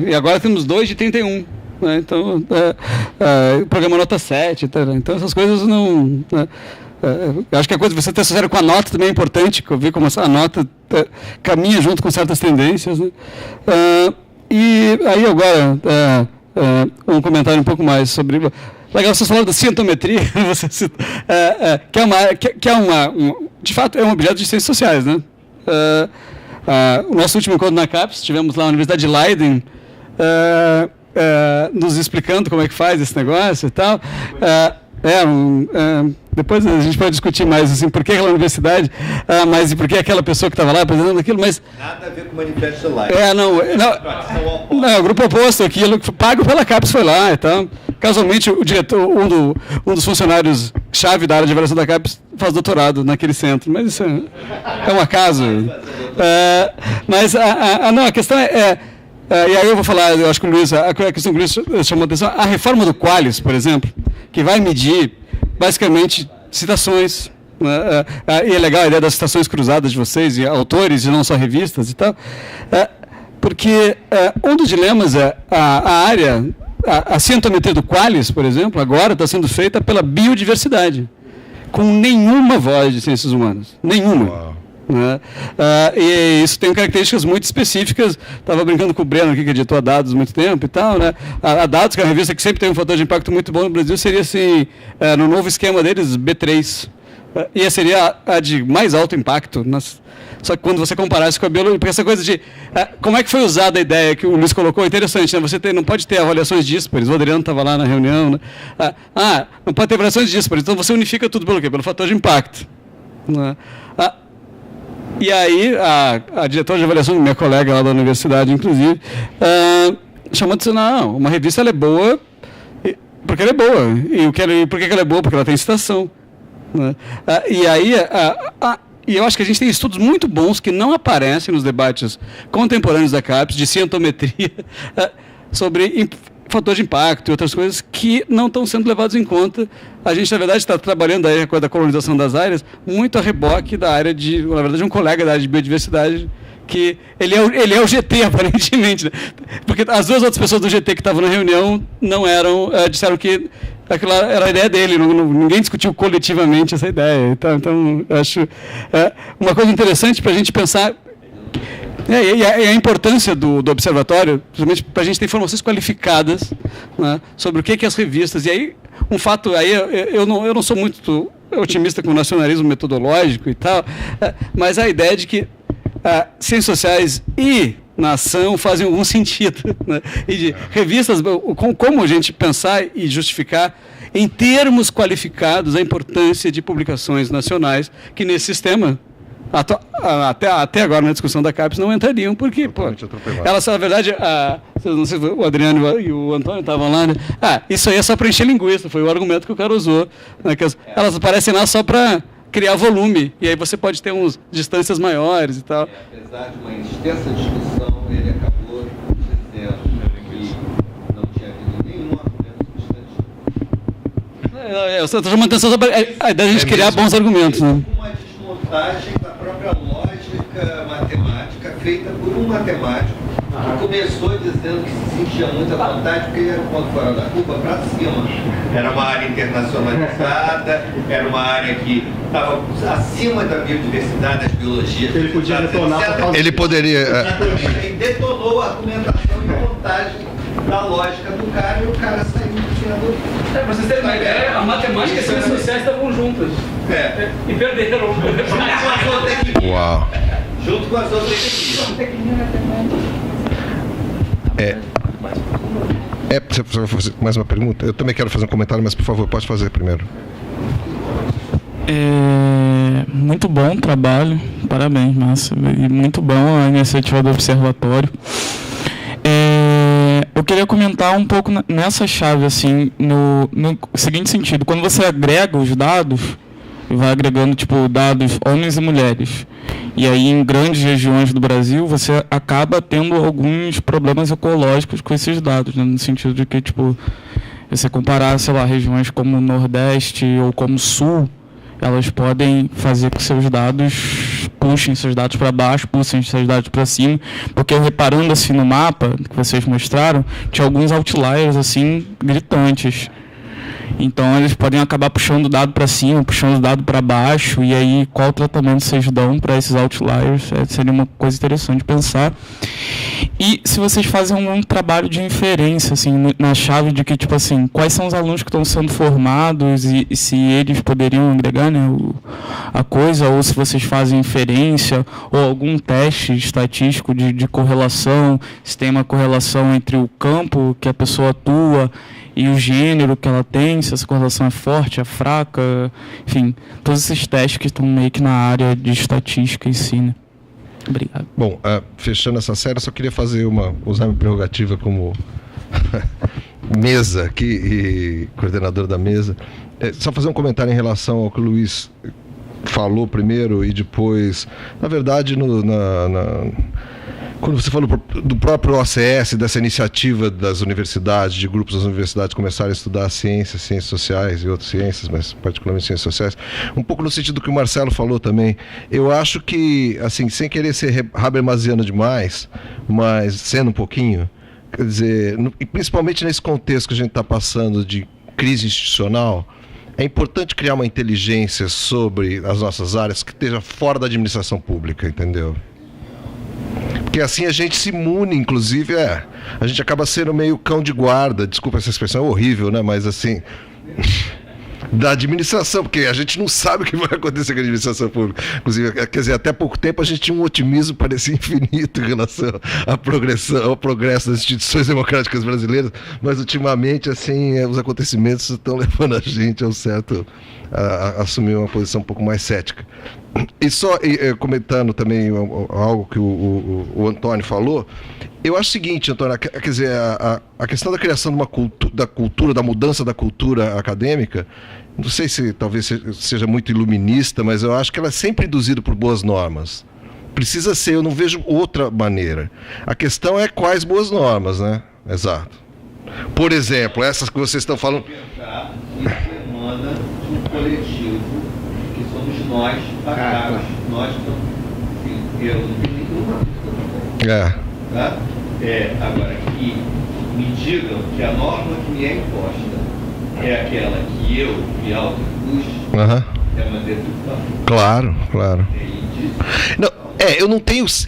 Speaker 9: e agora temos 2 de 31. Né? Então, o programa nota 7. Tá, né? Então, essas coisas não... Né? Eu acho que a coisa de você ter sucesso com a nota também é importante, que eu vi como a nota caminha junto com certas tendências. Né? E aí agora, um comentário um pouco mais sobre... Legal, vocês falaram da cientometria, que é de fato, é um objeto de ciências sociais. Né? O nosso último encontro na CAPES, estivemos lá na Universidade de Leiden, nos explicando como é que faz esse negócio e tal. Depois a gente pode discutir mais assim, por que aquela universidade, mas por que aquela pessoa que estava lá apresentando aquilo, mas... Nada a ver com o manifesto lá. Não, o grupo oposto, aquilo pago pela CAPES foi lá e tal. Casualmente, o diretor, um dos funcionários chave da área de avaliação da CAPES faz doutorado naquele centro, mas isso é um acaso. Mas a questão e aí eu vou falar, eu acho que o Luiz, a questão que o Luiz chamou a atenção, a reforma do Qualis, por exemplo, que vai medir, basicamente, citações, né? E é legal a ideia das citações cruzadas de vocês, e autores, e não só revistas e tal, porque um dos dilemas é a área, a cientometria do Qualis, por exemplo, agora está sendo feita pela biodiversidade, com nenhuma voz de ciências humanas, nenhuma. Uau. Né? E isso tem características muito específicas. Estava brincando com o Breno aqui, que editou a Dados há muito tempo e tal, né? A Dados, que é uma revista que sempre tem um fator de impacto muito bom no Brasil, seria assim, no novo esquema deles, B3. E seria a de mais alto impacto. Só que quando você comparasse com a biologia, porque essa coisa de como é que foi usada a ideia que o Luiz colocou, é interessante, né? Você não pode ter avaliações díspares, o Adriano estava lá na reunião, né? Não pode ter avaliações díspares, então você unifica tudo pelo quê? Pelo fator de impacto. Né? E aí, a diretora de avaliação, minha colega lá da universidade, inclusive, chamou de dizer, não, uma revista ela é boa porque ela é boa. E por que ela é boa? Porque ela tem citação. Né? E aí, e eu acho que a gente tem estudos muito bons que não aparecem nos debates contemporâneos da CAPES, de cientometria, sobre fator de impacto e outras coisas que não estão sendo levados em conta. A gente, na verdade, está trabalhando aí com a colonização das áreas muito a reboque da área de, na verdade, um colega da área de biodiversidade, que ele é o GT, aparentemente. Né? Porque as duas outras pessoas do GT que estavam na reunião não eram, disseram que aquilo era a ideia dele, ninguém discutiu coletivamente essa ideia. Então eu acho uma coisa interessante para a gente pensar. E a importância do observatório, principalmente para a gente ter informações qualificadas, né, sobre o que as revistas. E aí, um fato, aí eu não sou muito otimista com o nacionalismo metodológico e tal, mas a ideia de que ciências sociais e nação fazem algum sentido. Né, e de revistas, como a gente pensar e justificar em termos qualificados a importância de publicações nacionais que nesse sistema até agora na discussão da CAPES não entrariam, porque elas, na verdade, não sei se o Adriano e o Antônio estavam lá, né? Isso aí é só para encher linguiça, foi o argumento que o cara usou, né? Que elas aparecem lá só para criar volume, e aí você pode ter uns distâncias maiores e tal.
Speaker 10: Apesar de uma extensa discussão, ele acabou dizendo que não tinha havido nenhum argumento substantivo.
Speaker 9: Eu estou chamando atenção sobre a ideia de a gente criar bons argumentos, né?
Speaker 10: Uma desmontagem da própria lógica matemática feita por um matemático que começou dizendo que se sentia muito à vontade porque ele era um ponto fora da curva para cima. Era uma área internacionalizada, era uma área que estava acima da biodiversidade, das biologias.
Speaker 1: Ele podia detonar.
Speaker 5: Ele poderia.
Speaker 10: Ele detonou a argumentação e montagem da lógica do cara e o cara saiu dizendo.
Speaker 4: Para vocês terem uma ideia, a matemática e as ciências sociais estavam juntas. E perderam.
Speaker 5: Uau.
Speaker 10: Junto com as outras equipes.
Speaker 5: Você vai fazer mais uma pergunta? Eu também quero fazer um comentário, mas por favor, pode fazer primeiro.
Speaker 11: Muito bom o trabalho, parabéns, Márcio. E muito bom a iniciativa do Observatório. Eu queria comentar um pouco nessa chave, assim, no seguinte sentido: quando você agrega os dados, vai agregando tipo dados homens e mulheres, e aí em grandes regiões do Brasil você acaba tendo alguns problemas ecológicos com esses dados, né? No sentido de que tipo, você comparar, sei lá, regiões como o Nordeste ou como o Sul, elas podem fazer com que seus dados puxem seus dados para baixo, puxem seus dados para cima, porque reparando assim no mapa que vocês mostraram, tinha alguns outliers assim gritantes. Então eles podem acabar puxando o dado para cima, puxando o dado para baixo, e aí qual tratamento vocês dão para esses outliers? Seria uma coisa interessante de pensar. E se vocês fazem um trabalho de inferência, assim, na chave de que, tipo assim, quais são os alunos que estão sendo formados e se eles poderiam agregar, né, a coisa, ou se vocês fazem inferência, ou algum teste estatístico de correlação, se tem uma correlação entre o campo que a pessoa atua e o gênero que ela tem, se essa correlação é forte, é fraca, enfim, todos esses testes que estão meio que na área de estatística em si, né? Obrigado.
Speaker 5: Bom, fechando essa série, eu só queria usar minha prerrogativa como mesa aqui e coordenador da mesa, só fazer um comentário em relação ao que o Luiz falou primeiro e depois, na verdade, quando você falou do próprio OCS, dessa iniciativa das universidades, de grupos das universidades começarem a estudar ciências sociais e outras ciências, mas particularmente ciências sociais, um pouco no sentido que o Marcelo falou também, eu acho que, assim, sem querer ser habermasiano demais, mas sendo um pouquinho, quer dizer, e principalmente nesse contexto que a gente está passando de crise institucional, é importante criar uma inteligência sobre as nossas áreas que esteja fora da administração pública, entendeu? Porque assim a gente se imune, inclusive, a gente acaba sendo meio cão de guarda, desculpa essa expressão, é horrível, né? Mas assim, da administração, porque a gente não sabe o que vai acontecer com a administração pública. Inclusive, quer dizer, até pouco tempo a gente tinha um otimismo que parecia infinito em relação ao progresso das instituições democráticas brasileiras, mas ultimamente, assim, os acontecimentos estão levando a gente a assumir uma posição um pouco mais cética. E só comentando também algo que o Antônio falou, eu acho o seguinte, Antônio, quer dizer, a questão da criação de uma cultura, da mudança da cultura acadêmica, não sei se talvez seja muito iluminista, mas eu acho que ela é sempre induzida por boas normas. Precisa ser, eu não vejo outra maneira. A questão é quais boas normas, né? Exato. Por exemplo, essas que vocês estão falando...
Speaker 10: Demanda de um coletivo que somos nós, pagados, nós estamos... Enfim, eu não tenho nenhuma dúvida. Tá? Agora, que me digam que a norma que me é imposta é aquela que eu me autoimpus, é uma deturpação. Claro.
Speaker 5: Não, eu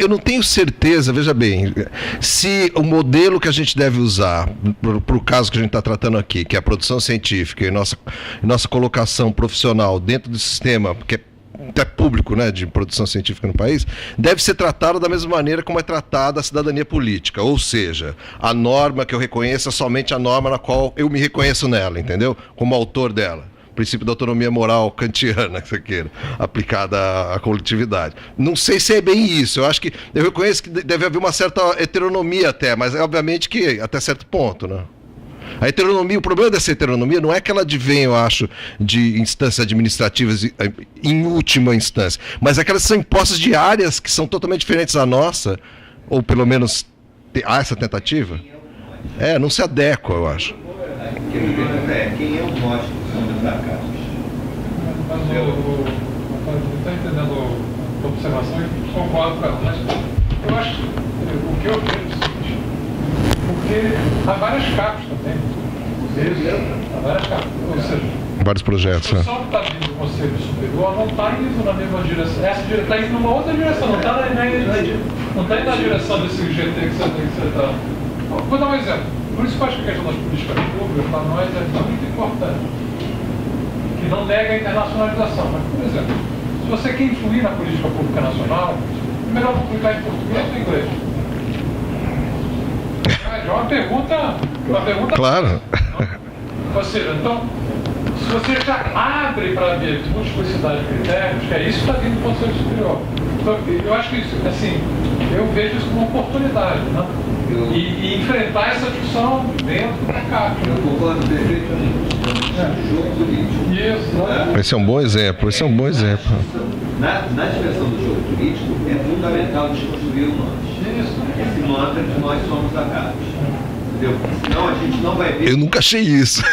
Speaker 5: não tenho certeza, veja bem, se o modelo que a gente deve usar para o caso que a gente está tratando aqui, que é a produção científica e nossa colocação profissional dentro do sistema, que é público, né, de produção científica no país, deve ser tratado da mesma maneira como é tratada a cidadania política, ou seja, a norma que eu reconheço é somente a norma na qual eu me reconheço nela, entendeu? Como autor dela. Princípio da autonomia moral kantiana, que você queira, aplicada à coletividade. Não sei se é bem isso, eu reconheço que deve haver uma certa heteronomia até, mas obviamente que até certo ponto, né? A heteronomia, o problema dessa heteronomia não é que ela advém, eu acho, de instâncias administrativas em última instância, mas é que elas são impostas de áreas que são totalmente diferentes da nossa, ou pelo menos há essa tentativa. Não se adequa, eu acho.
Speaker 10: Quem é o nós que são destacados?
Speaker 12: Mas eu estou entendendo a observação e concordo com ela, mas eu acho que o que eu vejo é o seguinte, porque há várias capas também. Há várias capas. Ou seja,
Speaker 5: vários projetos.
Speaker 12: A discussão que está vindo do Conselho Superior não está indo na mesma direção. Essa está indo numa outra direção, não está indo na direção desse GT que você está. Vou dar um exemplo. Por isso que eu acho que a questão das políticas públicas para nós é muito importante. Que não nega a internacionalização. Mas, por exemplo, se você quer influir na política pública nacional, é melhor publicar em português ou em inglês? É uma pergunta.
Speaker 5: Claro.
Speaker 12: Ou seja, então, se você já abre para ver multiplicidade de critérios, que é isso que está vindo do Conselho Superior. Então, eu acho que isso, assim, eu vejo isso como uma oportunidade, né? E enfrentar essa discussão dentro da CAP.
Speaker 10: Eu concordo perfeitamente. Jogo político.
Speaker 12: Isso.
Speaker 5: Esse é um bom exemplo,
Speaker 10: Na dimensão do jogo político, é fundamental desconstruir o nós. Esse mantra que nós somos a CAP. entendeu? Senão a gente não vai ver.
Speaker 5: Eu nunca achei isso.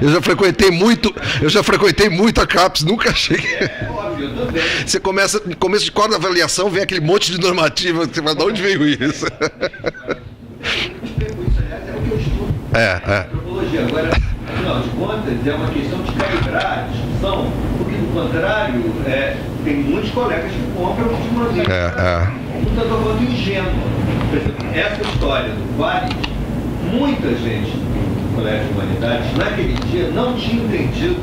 Speaker 5: Eu já frequentei muito a CAPES, nunca achei.
Speaker 10: Óbvio, eu também.
Speaker 5: Você começa, no começo de cada avaliação, vem aquele monte de normativa, você fala, de onde veio isso?
Speaker 10: Antropologia. Agora, afinal de contas, é uma questão de calibrar a discussão, porque do contrário, tem muitos colegas que compram de uma vez. Não estou falando ingênuo. Por exemplo, essa história do Vale, muita gente do Colégio de Humanidades, naquele dia, não tinha entendido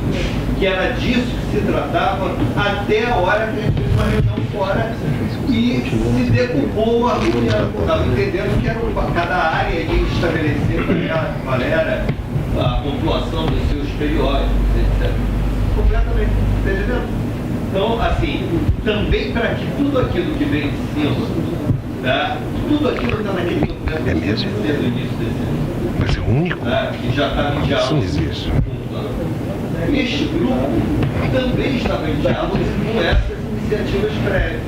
Speaker 10: que era disso que se tratava até a hora que a gente fez uma reunião fora e se decupou a reunião. Estava entendendo que era cada área ia estabelecer qual era a pontuação dos seus periódicos, etc. Completamente, entendeu? Então, assim, também para que tudo aquilo que vem de cima, tá? Tudo aquilo que está naquele documento do início desse ano.
Speaker 5: Vai ser o único?
Speaker 10: Que já está em diálogo. Este grupo também estava em diálogo com essas iniciativas prévias.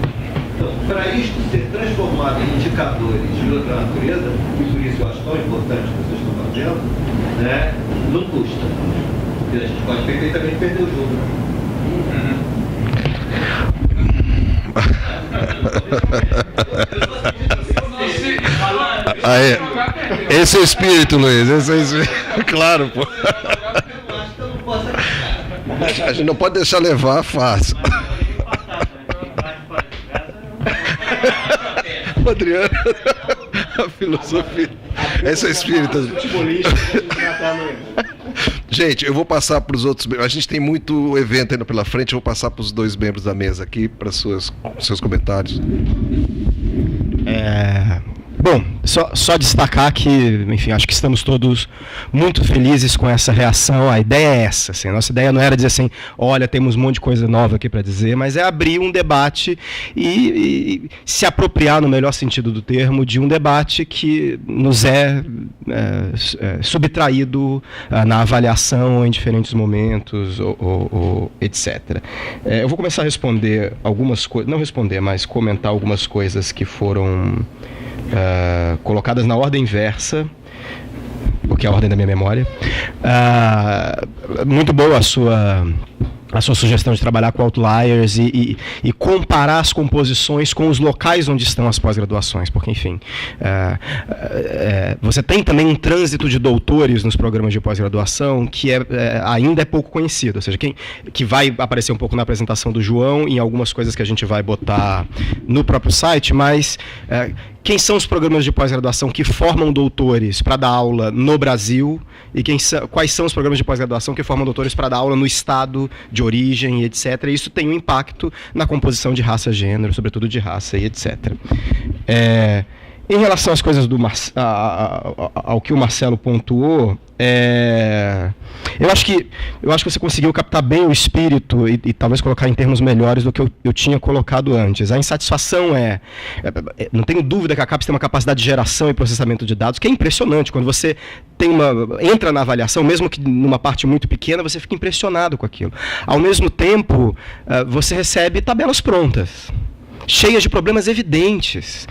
Speaker 10: Então, para isto ser transformado em indicadores de outra natureza, e por isso eu acho tão importante o que vocês estão fazendo, né, não custa. Porque a gente pode perfeitamente perder o jogo.
Speaker 5: Aí, esse é o espírito, Luiz. Esse é o espírito. Claro, pô. A gente não pode deixar levar fácil. Adriano, a filosofia. Esse é o espírito. Gente, eu vou passar para os outros. A gente tem muito evento ainda pela frente. Eu vou passar para os dois membros da mesa aqui para seus comentários.
Speaker 1: Bom, só destacar que, enfim, acho que estamos todos muito felizes com essa reação. A ideia é essa. Assim, a nossa ideia não era dizer assim, olha, temos um monte de coisa nova aqui para dizer, mas é abrir um debate e se apropriar, no melhor sentido do termo, de um debate que nos é subtraído na avaliação em diferentes momentos, etc. Eu vou começar a responder algumas coisas, não responder, mas comentar algumas coisas que foram colocadas na ordem inversa, porque é a ordem da minha memória. Muito boa a sua sugestão de trabalhar com outliers e comparar as composições com os locais onde estão as pós-graduações, porque, enfim, você tem também um trânsito de doutores nos programas de pós-graduação que ainda é pouco conhecido, ou seja, que vai aparecer um pouco na apresentação do João, em algumas coisas que a gente vai botar no próprio site, mas quem são os programas de pós-graduação que formam doutores para dar aula no Brasil e quais são os programas de pós-graduação que formam doutores para dar aula no estado de origem, etc. E isso tem um impacto na composição de raça, gênero, sobretudo de raça e etc. Em relação às coisas ao que o Marcelo pontuou, eu acho que você conseguiu captar bem o espírito e talvez colocar em termos melhores do que eu tinha colocado antes. A insatisfação não tenho dúvida que a CAPES tem uma capacidade de geração e processamento de dados que é impressionante. Quando você entra na avaliação, mesmo que numa parte muito pequena, você fica impressionado com aquilo. Ao mesmo tempo, você recebe tabelas prontas, cheias de problemas evidentes.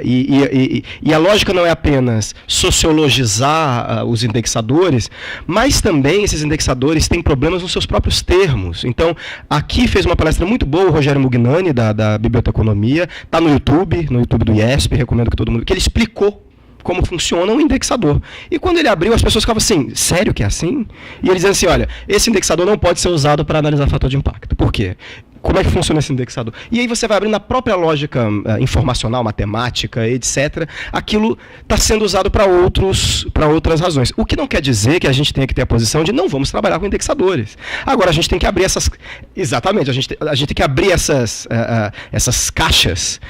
Speaker 1: E a lógica não é apenas sociologizar os indexadores, mas também esses indexadores têm problemas nos seus próprios termos. Então, aqui fez uma palestra muito boa o Rogério Mugnani, da Biblioteconomia, está no YouTube do IESP, recomendo que todo mundo... que ele explicou como funciona um indexador. E quando ele abriu, as pessoas ficavam assim, sério que é assim? E ele dizia assim, olha, esse indexador não pode ser usado para analisar fator de impacto. Por quê? Como é que funciona esse indexador? E aí você vai abrindo na própria lógica informacional, matemática, etc. Aquilo está sendo usado para outras razões. O que não quer dizer que a gente tenha que ter a posição de não vamos trabalhar com indexadores. Agora, a gente tem que abrir essas... Exatamente, a gente tem que abrir essas caixas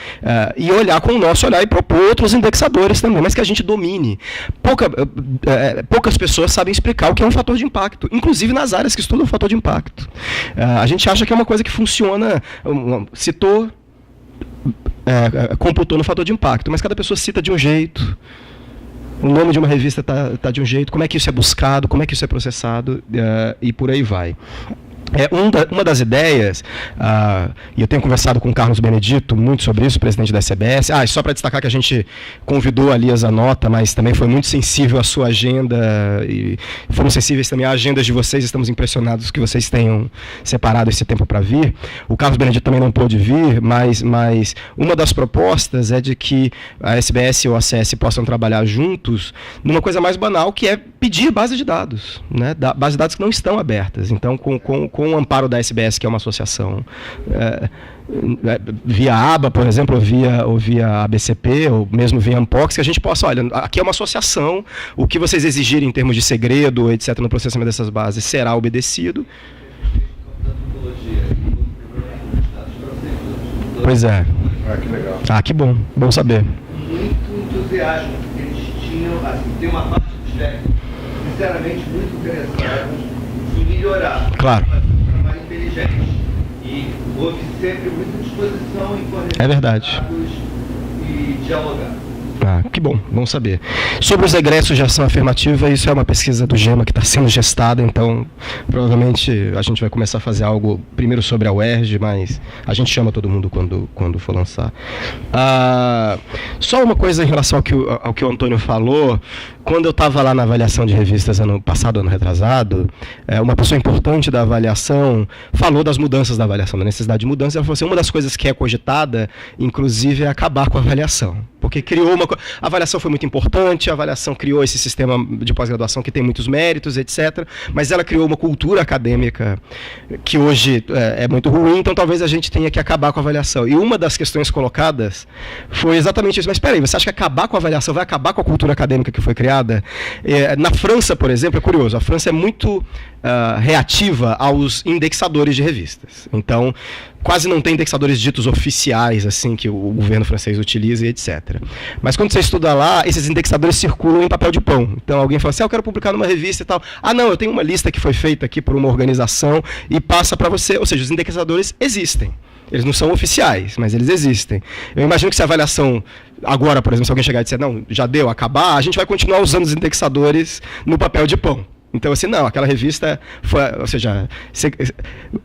Speaker 1: e olhar com o nosso olhar e propor outros indexadores também, mas que a gente domine. Poucas pessoas sabem explicar o que é um fator de impacto, inclusive nas áreas que estudam o fator de impacto. A gente acha que é uma coisa que funciona, citou, computou no fator de impacto, mas cada pessoa cita de um jeito, o nome de uma revista está de um jeito, como é que isso é buscado, como é que isso é processado, e por aí vai. Uma das ideias, e eu tenho conversado com o Carlos Benedito muito sobre isso, presidente da SBS, e só para destacar que a gente convidou a Lia Zanotta, mas também foi muito sensível à sua agenda, e foram sensíveis também à agenda de vocês, estamos impressionados que vocês tenham separado esse tempo para vir. O Carlos Benedito também não pôde vir, mas uma das propostas é de que a SBS e o ACS possam trabalhar juntos numa coisa mais banal, que é pedir base de dados, né? Base de dados que não estão abertas. Então, com o amparo da SBS, que é uma associação, via ABA, por exemplo, ou via ABCP, ou mesmo via Ampox, que a gente possa, olha, aqui é uma associação, o que vocês exigirem em termos de segredo, etc., no processamento dessas bases, será obedecido. Pois é.
Speaker 5: Que legal.
Speaker 1: Que bom, bom saber.
Speaker 10: Muito entusiasmo, porque eles tinham, assim, tem uma parte dos técnicos, sinceramente, muito interessados em melhorar.
Speaker 1: Claro.
Speaker 10: Um trabalho inteligente. E houve sempre muita disposição em fornecer dados e dialogar.
Speaker 1: Que bom, bom saber. Sobre os egressos de ação afirmativa, isso é uma pesquisa do GEMA que está sendo gestada, então provavelmente a gente vai começar a fazer algo primeiro sobre a UERJ, mas a gente chama todo mundo quando for lançar. Só uma coisa em relação ao que o Antônio falou. Quando eu estava lá na avaliação de revistas ano passado, ano retrasado, uma pessoa importante da avaliação falou das mudanças da avaliação, da necessidade de mudança. Ela falou assim, uma das coisas que é cogitada, inclusive, é acabar com a avaliação. Porque criou a avaliação foi muito importante, a avaliação criou esse sistema de pós-graduação que tem muitos méritos, etc. Mas ela criou uma cultura acadêmica que hoje é muito ruim, então talvez a gente tenha que acabar com a avaliação. E uma das questões colocadas foi exatamente isso. Mas espera aí, você acha que acabar com a avaliação vai acabar com a cultura acadêmica que foi criada? Na França, por exemplo, é curioso, a França é muito reativa aos indexadores de revistas. Então, quase não tem indexadores ditos oficiais, assim, que o governo francês utiliza e etc. Mas quando você estuda lá, esses indexadores circulam em papel de pão. Então, alguém fala assim, eu quero publicar numa revista e tal. Não, eu tenho uma lista que foi feita aqui por uma organização e passa para você. Ou seja, os indexadores existem. Eles não são oficiais, mas eles existem. Eu imagino que se a avaliação, agora, por exemplo, se alguém chegar e disser, não, já deu, acabar, a gente vai continuar usando os indexadores no papel de pão. Então, assim, não, aquela revista, ou seja,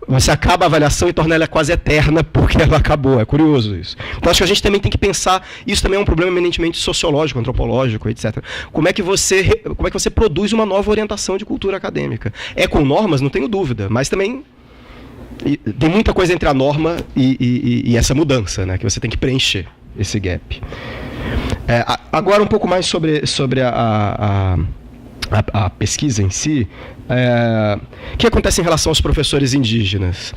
Speaker 1: você acaba a avaliação e torna ela quase eterna porque ela acabou. É curioso isso. Então, acho que a gente também tem que pensar, isso também é um problema eminentemente sociológico, antropológico, etc. Como é que você produz uma nova orientação de cultura acadêmica? É com normas, não tenho dúvida, mas também tem muita coisa entre a norma e essa mudança, né, que você tem que preencher esse gap. Agora, um pouco mais sobre a pesquisa em si. O que acontece em relação aos professores indígenas?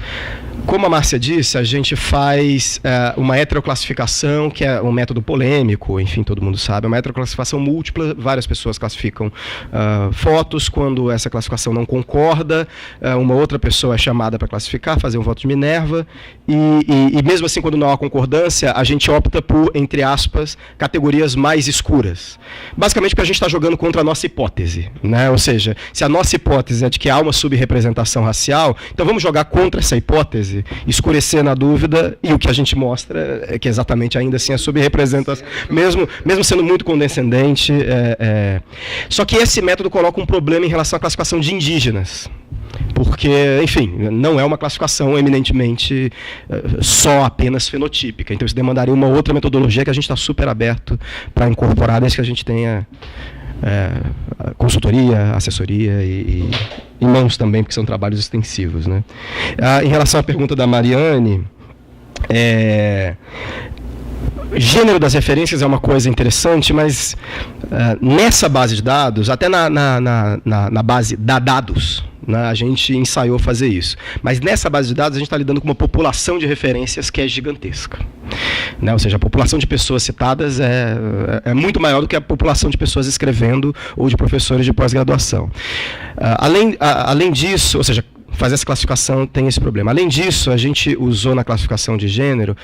Speaker 1: Como a Márcia disse, a gente faz uma heteroclassificação, que é um método polêmico, enfim, todo mundo sabe, é uma heteroclassificação múltipla, várias pessoas classificam fotos, quando essa classificação não concorda, uma outra pessoa é chamada para classificar, fazer um voto de Minerva, e mesmo assim, quando não há concordância, a gente opta por, entre aspas, categorias mais escuras. Basicamente porque a gente está jogando contra a nossa hipótese, né? Ou seja, se a nossa hipótese é de que há uma subrepresentação racial, então vamos jogar contra essa hipótese, escurecer na dúvida, e o que a gente mostra é que exatamente ainda assim a subrepresentação, mesmo sendo muito condescendente. Só que esse método coloca um problema em relação à classificação de indígenas. Porque, enfim, não é uma classificação eminentemente só apenas fenotípica. Então isso demandaria uma outra metodologia que a gente está super aberto para incorporar, desde que a gente tenha consultoria, assessoria e mãos também, porque são trabalhos extensivos, né? Em relação à pergunta da Mariane, gênero das referências é uma coisa interessante, mas nessa base de dados, até na base da dados, né, a gente ensaiou fazer isso. Mas nessa base de dados a gente está lidando com uma população de referências que é gigantesca. Né? Ou seja, a população de pessoas citadas é muito maior do que a população de pessoas escrevendo ou de professores de pós-graduação. Além disso, ou seja, fazer essa classificação tem esse problema. Além disso, a gente usou na classificação de gênero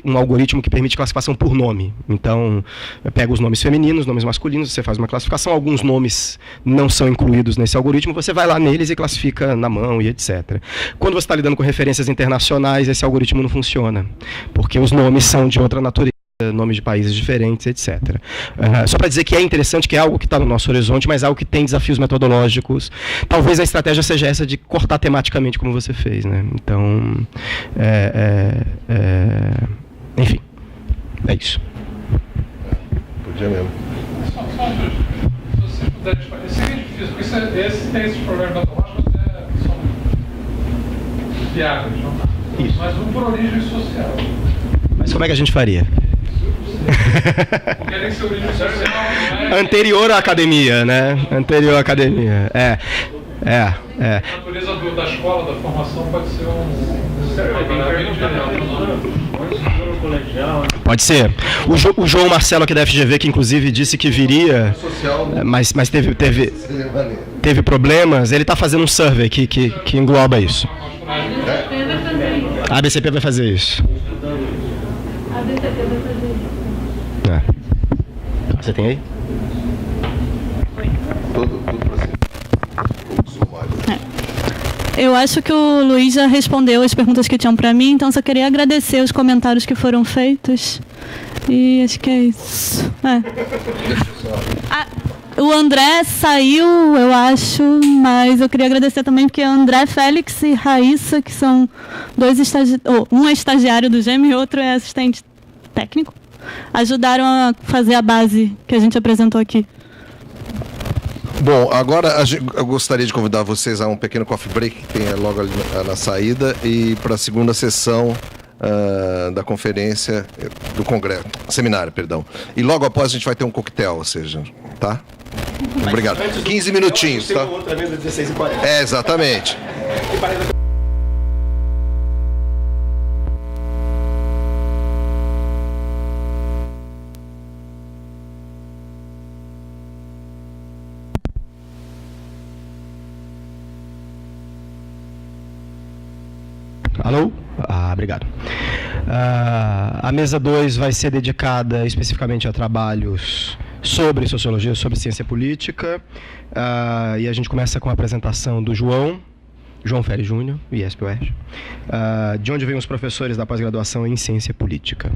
Speaker 1: um algoritmo que permite classificação por nome. Então, pega os nomes femininos, nomes masculinos, você faz uma classificação, alguns nomes não são incluídos nesse algoritmo, você vai lá neles e classifica na mão e etc. Quando você está lidando com referências internacionais, esse algoritmo não funciona, porque os nomes são de outra natureza. nomes de países diferentes, etc. Só para dizer que é interessante, que é algo que está no nosso horizonte, mas é algo que tem desafios metodológicos. Talvez a estratégia seja essa de cortar tematicamente, como você fez, né? Então, enfim, é isso.
Speaker 5: Podia mesmo.
Speaker 12: Só se vocês puderem explicar. Esse é difícil, porque esse tem esses problemas metodológicos que são viáveis, não?
Speaker 1: Isso.
Speaker 12: Mas um por origem social.
Speaker 1: Mas como é que a gente faria?
Speaker 12: Porque tem que ser origem social, não é?
Speaker 1: Anterior à academia, né? Anterior à academia.
Speaker 12: A natureza da escola, da formação, pode ser
Speaker 1: Pode ser. O João Marcelo aqui da FGV, que inclusive disse que viria, mas teve problemas, ele está fazendo um survey que engloba isso. A ABCP vai fazer isso.
Speaker 6: A ABCP vai fazer isso.
Speaker 1: Você tem aí?
Speaker 5: Tudo para cima.
Speaker 13: Eu acho que o Luiz já respondeu as perguntas que tinham para mim, então só queria agradecer os comentários que foram feitos. E acho que é isso. O André saiu, eu acho, mas eu queria agradecer também porque André, Félix e Raíssa, que são dois estagiários, um é estagiário do GEM e outro é assistente técnico, ajudaram a fazer a base que a gente apresentou aqui.
Speaker 5: Bom, agora eu gostaria de convidar vocês a um pequeno coffee break que tem logo ali na saída e para a segunda sessão da conferência do congresso, seminário, perdão. E logo após a gente vai ter um coquetel, ou seja, tá? Obrigado. 15 minutinhos, tá? Exatamente.
Speaker 1: Alô? Obrigado. A mesa 2 vai ser dedicada especificamente a trabalhos sobre sociologia, sobre ciência política. E a gente começa com a apresentação do João Ferri Júnior, IESP-UERJ, de onde vêm os professores da pós-graduação em ciência política.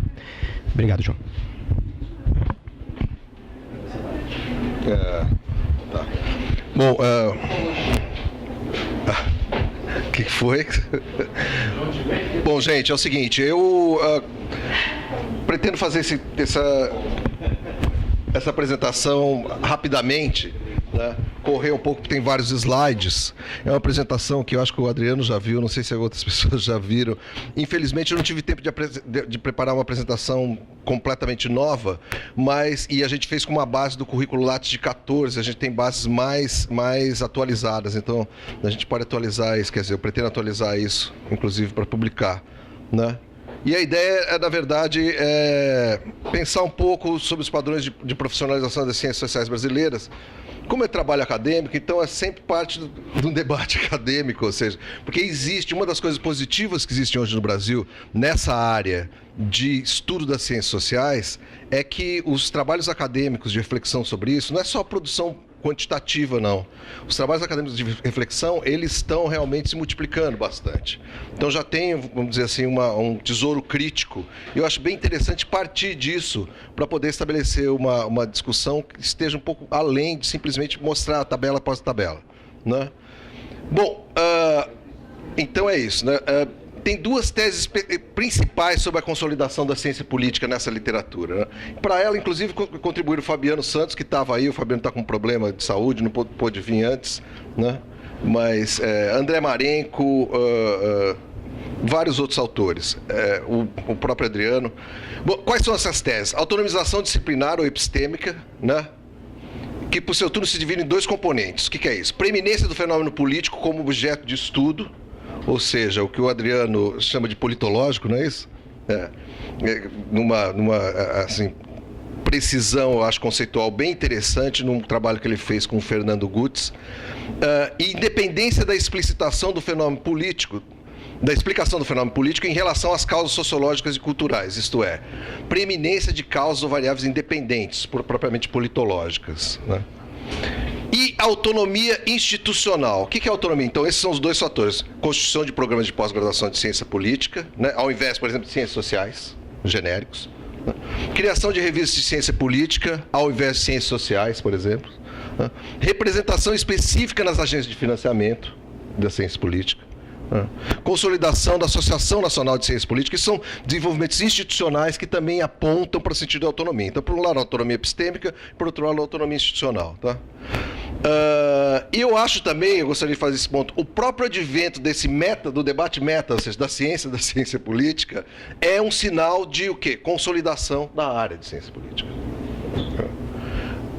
Speaker 1: Obrigado, João.
Speaker 5: Tá. Bom, o que foi? Bom, gente, é o seguinte, eu pretendo fazer essa apresentação rapidamente, né? Correr um pouco, porque tem vários slides. É uma apresentação que eu acho que o Adriano já viu, não sei se outras pessoas já viram. Infelizmente, eu não tive tempo de preparar uma apresentação completamente nova, e a gente fez com uma base do currículo Lattes de 14, a gente tem bases mais atualizadas, então a gente pode atualizar isso, quer dizer, eu pretendo atualizar isso, inclusive, para publicar, né? E a ideia na verdade, pensar um pouco sobre os padrões de profissionalização das ciências sociais brasileiras. Como é trabalho acadêmico, então é sempre parte de um debate acadêmico, ou seja, porque existe, uma das coisas positivas que existe hoje no Brasil, nessa área de estudo das ciências sociais, é que os trabalhos acadêmicos de reflexão sobre isso, não é só produção quantitativa, não. Os trabalhos acadêmicos de reflexão, eles estão realmente se multiplicando bastante. Então já tem, vamos dizer assim, um tesouro crítico. E eu acho bem interessante partir disso para poder estabelecer uma discussão que esteja um pouco além de simplesmente mostrar a tabela após tabela, né? Bom, então é isso, né? Tem duas teses principais sobre a consolidação da ciência política nessa literatura, né? Para ela, inclusive, contribuíram o Fabiano Santos, que estava aí, o Fabiano está com um problema de saúde, não pôde vir antes, né? Mas André Marenco, vários outros autores, o próprio Adriano. Bom, quais são essas teses? Autonomização disciplinar ou epistêmica, né? Que, por seu turno, se divide em dois componentes. O que é isso? Preeminência do fenômeno político como objeto de estudo, ou seja, o que o Adriano chama de politológico, não é isso? Numa assim, precisão, eu acho, conceitual bem interessante, num trabalho que ele fez com o Fernando Gutz. E independência da explicitação do fenômeno político, da explicação do fenômeno político em relação às causas sociológicas e culturais, isto é, preeminência de causas ou variáveis independentes, propriamente politológicas, né? E autonomia institucional. O que é autonomia? Então, esses são os dois fatores. Constituição de programas de pós-graduação de ciência política, né? Ao invés, por exemplo, de ciências sociais, genéricos, Criação de revistas de ciência política, ao invés de ciências sociais, por exemplo. Representação específica nas agências de financiamento da ciência política. Consolidação da Associação Nacional de Ciência Política, que são desenvolvimentos institucionais que também apontam para o sentido de autonomia. Então, por um lado, a autonomia epistêmica, por outro lado, a autonomia institucional. Tá? E eu acho também, eu gostaria de fazer esse ponto, o próprio advento desse do debate meta, ou seja, da ciência política, é um sinal de o quê? Consolidação da área de ciência política.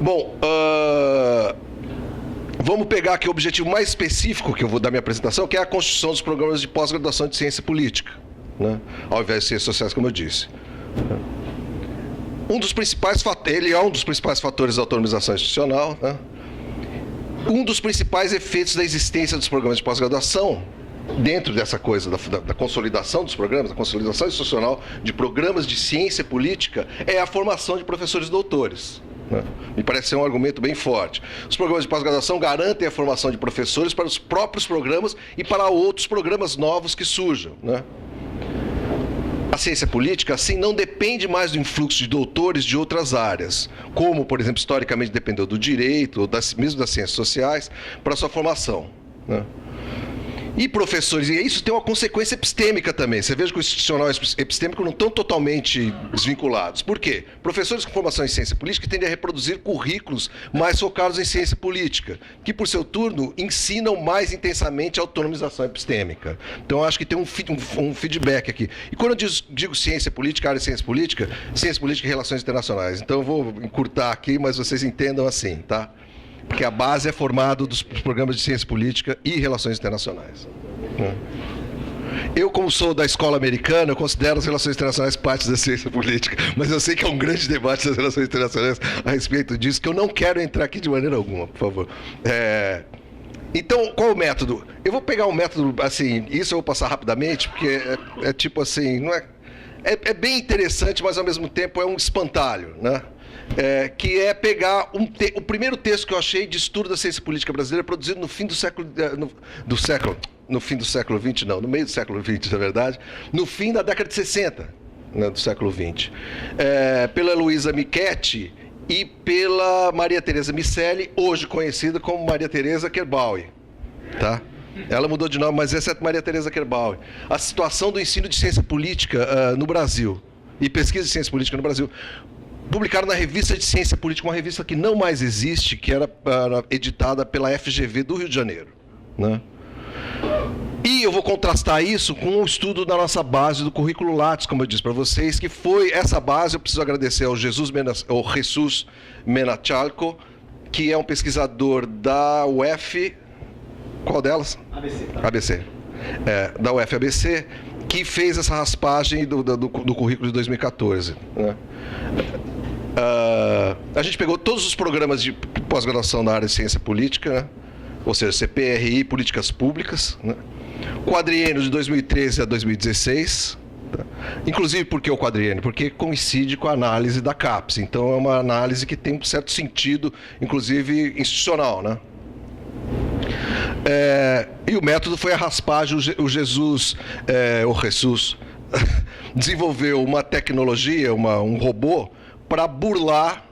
Speaker 5: Bom, vamos pegar aqui o objetivo mais específico que eu vou dar minha apresentação, que é a constituição dos programas de pós-graduação de ciência política, né? Ao invés de ciências sociais, como eu disse. Ele é um dos principais fatores da autonomização institucional, né? Um dos principais efeitos da existência dos programas de pós-graduação, dentro dessa coisa da consolidação dos programas, da consolidação institucional de programas de ciência política, é a formação de professores doutores. Me parece ser um argumento bem forte. Os programas de pós-graduação garantem a formação de professores para os próprios programas e para outros programas novos que surjam, né? A ciência política, assim, não depende mais do influxo de doutores de outras áreas, como, por exemplo, historicamente dependeu do direito, ou mesmo das ciências sociais, para sua formação, né? E professores, e isso tem uma consequência epistêmica também. Você veja que o institucional e o epistêmico não estão totalmente desvinculados. Por quê? Professores com formação em ciência política tendem a reproduzir currículos mais focados em ciência política, que, por seu turno, ensinam mais intensamente a autonomização epistêmica. Então, eu acho que tem um feedback aqui. E quando eu digo ciência política, área de ciência política e relações internacionais. Então, eu vou encurtar aqui, mas vocês entendam assim, tá? Porque a base é formada dos programas de ciência política e relações internacionais. Eu, como sou da escola americana, eu considero as relações internacionais parte da ciência política, mas eu sei que há um grande debate das relações internacionais a respeito disso, que eu não quero entrar aqui de maneira alguma, por favor. Então, qual o método? Eu vou pegar um método, assim, isso eu vou passar rapidamente, porque é tipo assim, não é... É bem interessante, mas ao mesmo tempo é um espantalho, né? Que é pegar o primeiro texto que eu achei de estudo da ciência política brasileira, produzido no fim do século no fim do século XX, não, no meio do século XX, na verdade, no fim da década de 60, né, do século XX, pela Luísa Michetti e pela Maria Tereza Miceli, hoje conhecida como Maria Tereza Kerbaui, tá? Ela mudou de nome, mas essa é Maria Tereza Kerbaui. A situação do ensino de ciência política no Brasil e pesquisa de ciência política no Brasil. Publicaram na Revista de Ciência Política, uma revista que não mais existe, que era editada pela FGV do Rio de Janeiro, né? E eu vou contrastar isso com o estudo da nossa base do currículo Lattes, como eu disse para vocês, que foi essa base. Eu preciso agradecer ao Jesus Menachalco, que é um pesquisador da UF, qual delas? ABC. Da UF-ABC, que fez essa raspagem do currículo de 2014, né? A gente pegou todos os programas de pós-graduação na área de ciência política, né? Ou seja, CPRI, políticas públicas, né? Quadriênio de 2013 a 2016, tá? Inclusive, por que o quadriênio? Porque coincide com a análise da CAPES, então é uma análise que tem um certo sentido, inclusive institucional, né? E o método foi a raspagem. O Jesus desenvolveu uma tecnologia, um robô, para burlar,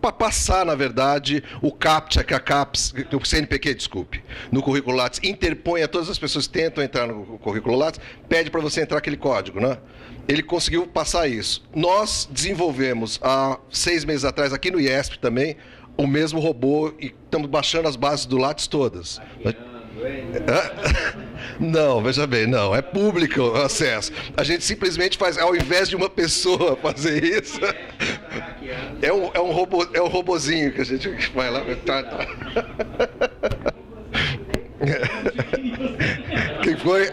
Speaker 5: para passar, na verdade, o CAPTCHA, que a CAPES, o CNPq, desculpe, no currículo Lattes, interpõe a todas as pessoas que tentam entrar no currículo Lattes, pede para você entrar aquele código, né? Ele conseguiu passar isso. Nós desenvolvemos, há 6 meses atrás, aqui no IESP também, o mesmo robô, e estamos baixando as bases do Lattes todas. Não, veja bem, não, é público o acesso. A gente simplesmente faz, ao invés de uma pessoa fazer isso, é um robozinho que a gente vai lá. Quem foi?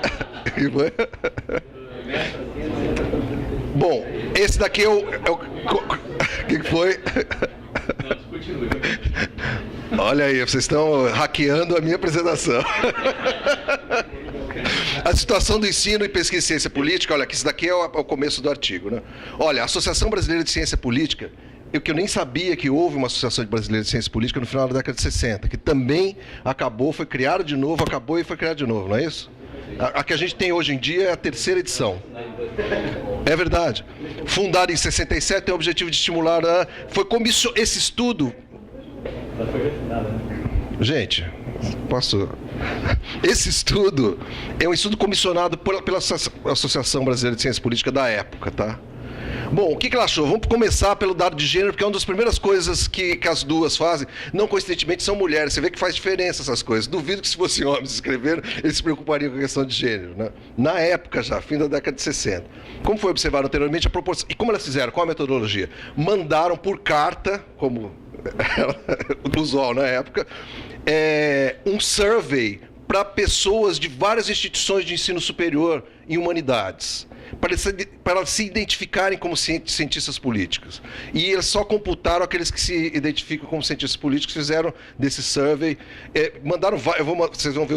Speaker 5: Bom, esse daqui é o quem foi? Olha aí, vocês estão hackeando a minha apresentação. A situação do ensino e pesquisa em ciência política, olha, que isso daqui é o começo do artigo, né? Olha, a Associação Brasileira de Ciência Política, que eu nem sabia que houve uma Associação Brasileira de Ciência Política no final da década de 60, que também acabou, foi criada de novo, acabou e foi criada de novo, não é isso? A que a gente tem hoje em dia é a 3ª edição. É verdade. Fundada em 67, tem o objetivo de estimular esse estudo. Gente, esse estudo é um estudo comissionado pela Associação Brasileira de Ciência Política da época, tá? Bom, o que ela achou? Vamos começar pelo dado de gênero, porque é uma das primeiras coisas que as duas fazem. Não coincidentemente são mulheres. Você vê que faz diferença essas coisas. Duvido que se fossem homens escrevendo, eles se preocupariam com a questão de gênero, né? Na época já, fim da década de 60. Como foi observado anteriormente, a proporção... E como elas fizeram? Qual a metodologia? Mandaram por carta, como usual na época, um survey para pessoas de várias instituições de ensino superior em humanidades, para se identificarem como cientistas políticos. E eles só computaram aqueles que se identificam como cientistas políticos, fizeram desse survey, mandaram, vocês vão ver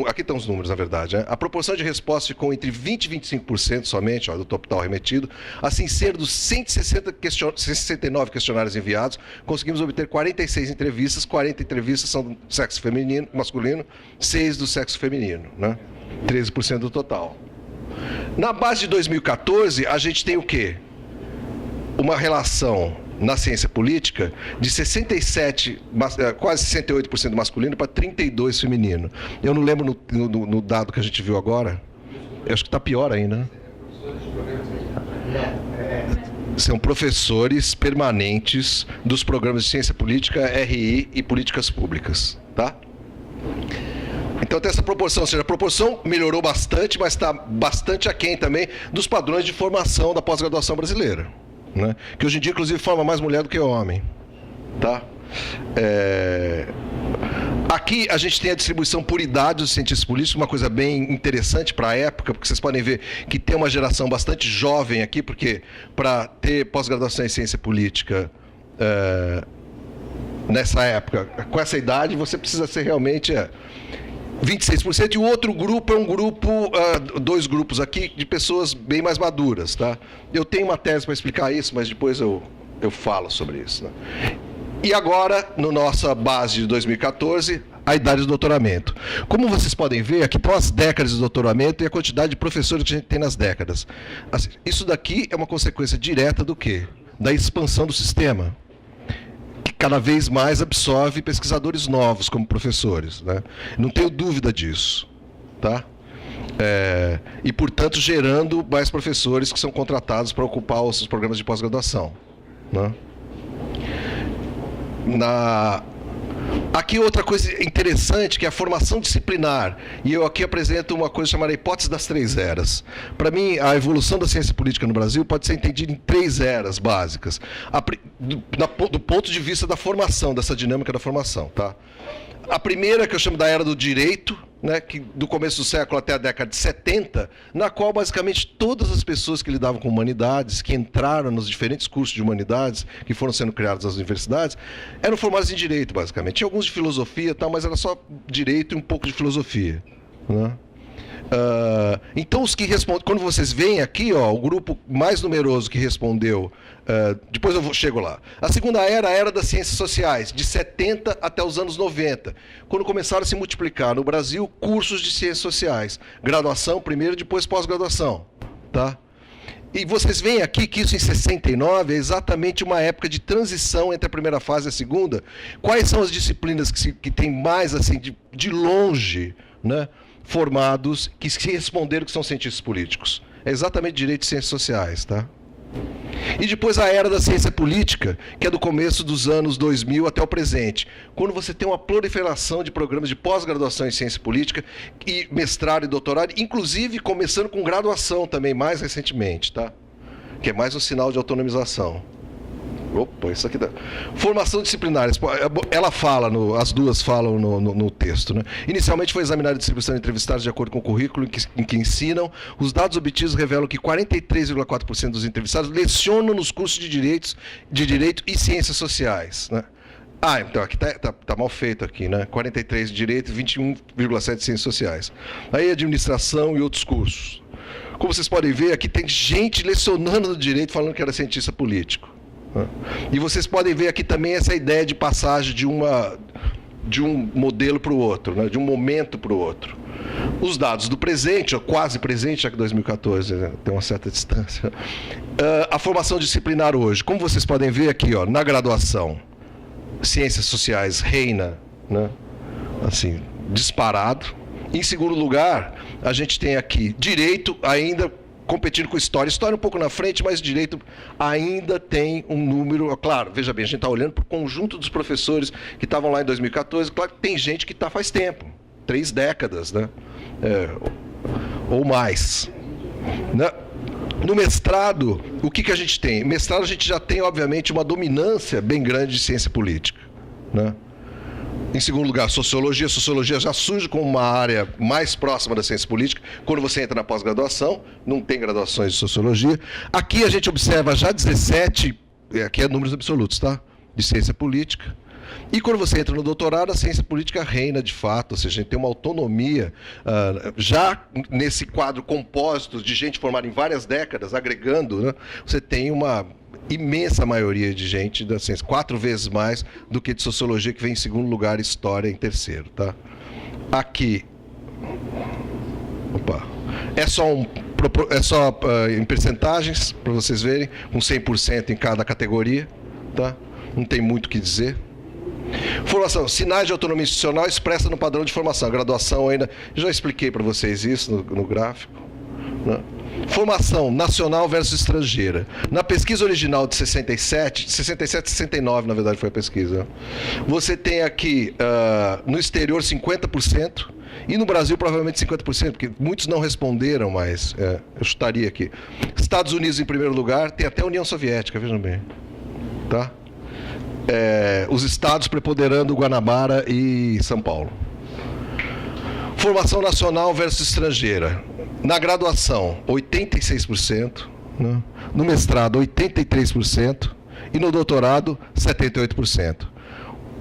Speaker 5: aqui estão os números, na verdade, né? A proporção de resposta ficou entre 20% e 25% somente, do total remetido. Assim, sendo dos 169 questionários enviados, conseguimos obter 46 entrevistas, 40 entrevistas são do sexo feminino, masculino, 6 do sexo feminino, né? 13% do total. Na base de 2014, a gente tem o quê? Uma relação na ciência política de 67, quase 68% masculino para 32% feminino. Eu não lembro no dado que a gente viu agora. Eu acho que está pior ainda, né? São professores permanentes dos programas de ciência política, RI e políticas públicas, tá? Então tem essa proporção, ou seja, a proporção melhorou bastante, mas está bastante aquém também dos padrões de formação da pós-graduação brasileira, né? Que hoje em dia, inclusive, forma mais mulher do que homem, tá? Aqui a gente tem a distribuição por idade dos cientistas políticos, uma coisa bem interessante para a época, porque vocês podem ver que tem uma geração bastante jovem aqui, porque para ter pós-graduação em ciência política nessa época, com essa idade, você precisa ser realmente 26%, e o outro grupo é um grupo, dois grupos aqui, de pessoas bem mais maduras, tá? Eu tenho uma tese para explicar isso, mas depois eu falo sobre isso, né? E agora, na nossa base de 2014, a idade do doutoramento. Como vocês podem ver, aqui estão as décadas de doutoramento e a quantidade de professores que a gente tem nas décadas. Assim, isso daqui é uma consequência direta do quê? Da expansão do sistema, que cada vez mais absorve pesquisadores novos como professores, né? Não tenho dúvida disso, tá? E, portanto, gerando mais professores que são contratados para ocupar os programas de pós-graduação, né? Aqui outra coisa interessante, que é a formação disciplinar. E eu aqui apresento uma coisa chamada hipótese das 3 eras. Para mim, a evolução da ciência política no Brasil pode ser entendida em 3 eras básicas. Do ponto de vista da formação, dessa dinâmica da formação, tá? A primeira, que eu chamo da era do direito, né, que do começo do século até a década de 70, na qual basicamente todas as pessoas que lidavam com humanidades, que entraram nos diferentes cursos de humanidades, que foram sendo criados nas universidades, eram formadas em direito, basicamente. Tinha alguns de filosofia, tal, mas era só direito e um pouco de filosofia, né? Então, os que respondem, quando vocês veem aqui, ó, o grupo mais numeroso que respondeu, depois eu chego lá. A segunda era a era das ciências sociais, de 70 até os anos 90, quando começaram a se multiplicar no Brasil cursos de ciências sociais, graduação primeiro, depois pós-graduação, tá? E vocês veem aqui que isso em 69 é exatamente uma época de transição entre a primeira fase e a segunda. Quais são as disciplinas que tem mais, assim, de longe, né, formados, que se responderam que são cientistas políticos? É exatamente direito e ciências sociais, tá? E depois a era da ciência política, que é do começo dos anos 2000 até o presente, quando você tem uma proliferação de programas de pós-graduação em ciência política, e mestrado e doutorado, inclusive começando com graduação também, mais recentemente, tá? Que é mais um sinal de autonomização. Opa, isso aqui dá. Formação disciplinar. Ela fala, as duas falam no texto, né? Inicialmente foi examinada a distribuição de entrevistados de acordo com o currículo em que ensinam. Os dados obtidos revelam que 43,4% dos entrevistados lecionam nos cursos de direito e ciências sociais, né? Então aqui tá mal feito aqui, né? 43% de direito e 21,7% de ciências sociais. Aí administração e outros cursos. Como vocês podem ver, aqui tem gente lecionando no direito falando que era cientista político. E vocês podem ver aqui também essa ideia de passagem de um modelo para o outro, né, de um momento para o outro. os dados do presente, ou quase presente, já que 2014 né, tem uma certa distância. A formação disciplinar hoje, como vocês podem ver aqui, ó, na graduação, Ciências Sociais reina, né, assim, disparado. Em segundo lugar, a gente tem aqui Direito ainda competindo com História. História um pouco na frente, mas Direito ainda tem um número... Claro, veja bem, a gente está olhando para o conjunto dos professores que estavam lá em 2014. Claro que tem gente que está faz tempo, 3 décadas, né? Ou mais. Né? No mestrado, o que a gente tem? Mestrado a gente já tem, obviamente, uma dominância bem grande de ciência política, né? Em segundo lugar, sociologia. Sociologia já surge como uma área mais próxima da ciência política. Quando você entra na pós-graduação, não tem graduações de sociologia. Aqui a gente observa já 17, aqui é números absolutos, tá? De ciência política. E quando você entra no doutorado, a ciência política reina de fato, ou seja, a gente tem uma autonomia, já nesse quadro compósito de gente formada em várias décadas, agregando, né, você tem uma imensa maioria de gente da ciência, 4 vezes mais do que de sociologia, que vem em segundo lugar, história em terceiro. Tá? Aqui, é só em percentagens, para vocês verem, com 100% em cada categoria, tá? Não tem muito o que dizer. Formação, sinais de autonomia institucional expressa no padrão de formação. A graduação ainda, já expliquei para vocês isso no gráfico. Né? Formação nacional versus estrangeira. Na pesquisa original de 67, 69 na verdade foi a pesquisa. Você tem aqui no exterior 50% e no Brasil provavelmente 50%, porque muitos não responderam, mas eu chutaria aqui. Estados Unidos em primeiro lugar, tem até a União Soviética, vejam bem. Tá? Os estados preponderando Guanabara e São Paulo. Formação nacional versus estrangeira. Na graduação, 86%, né? No mestrado, 83%, e no doutorado, 78%.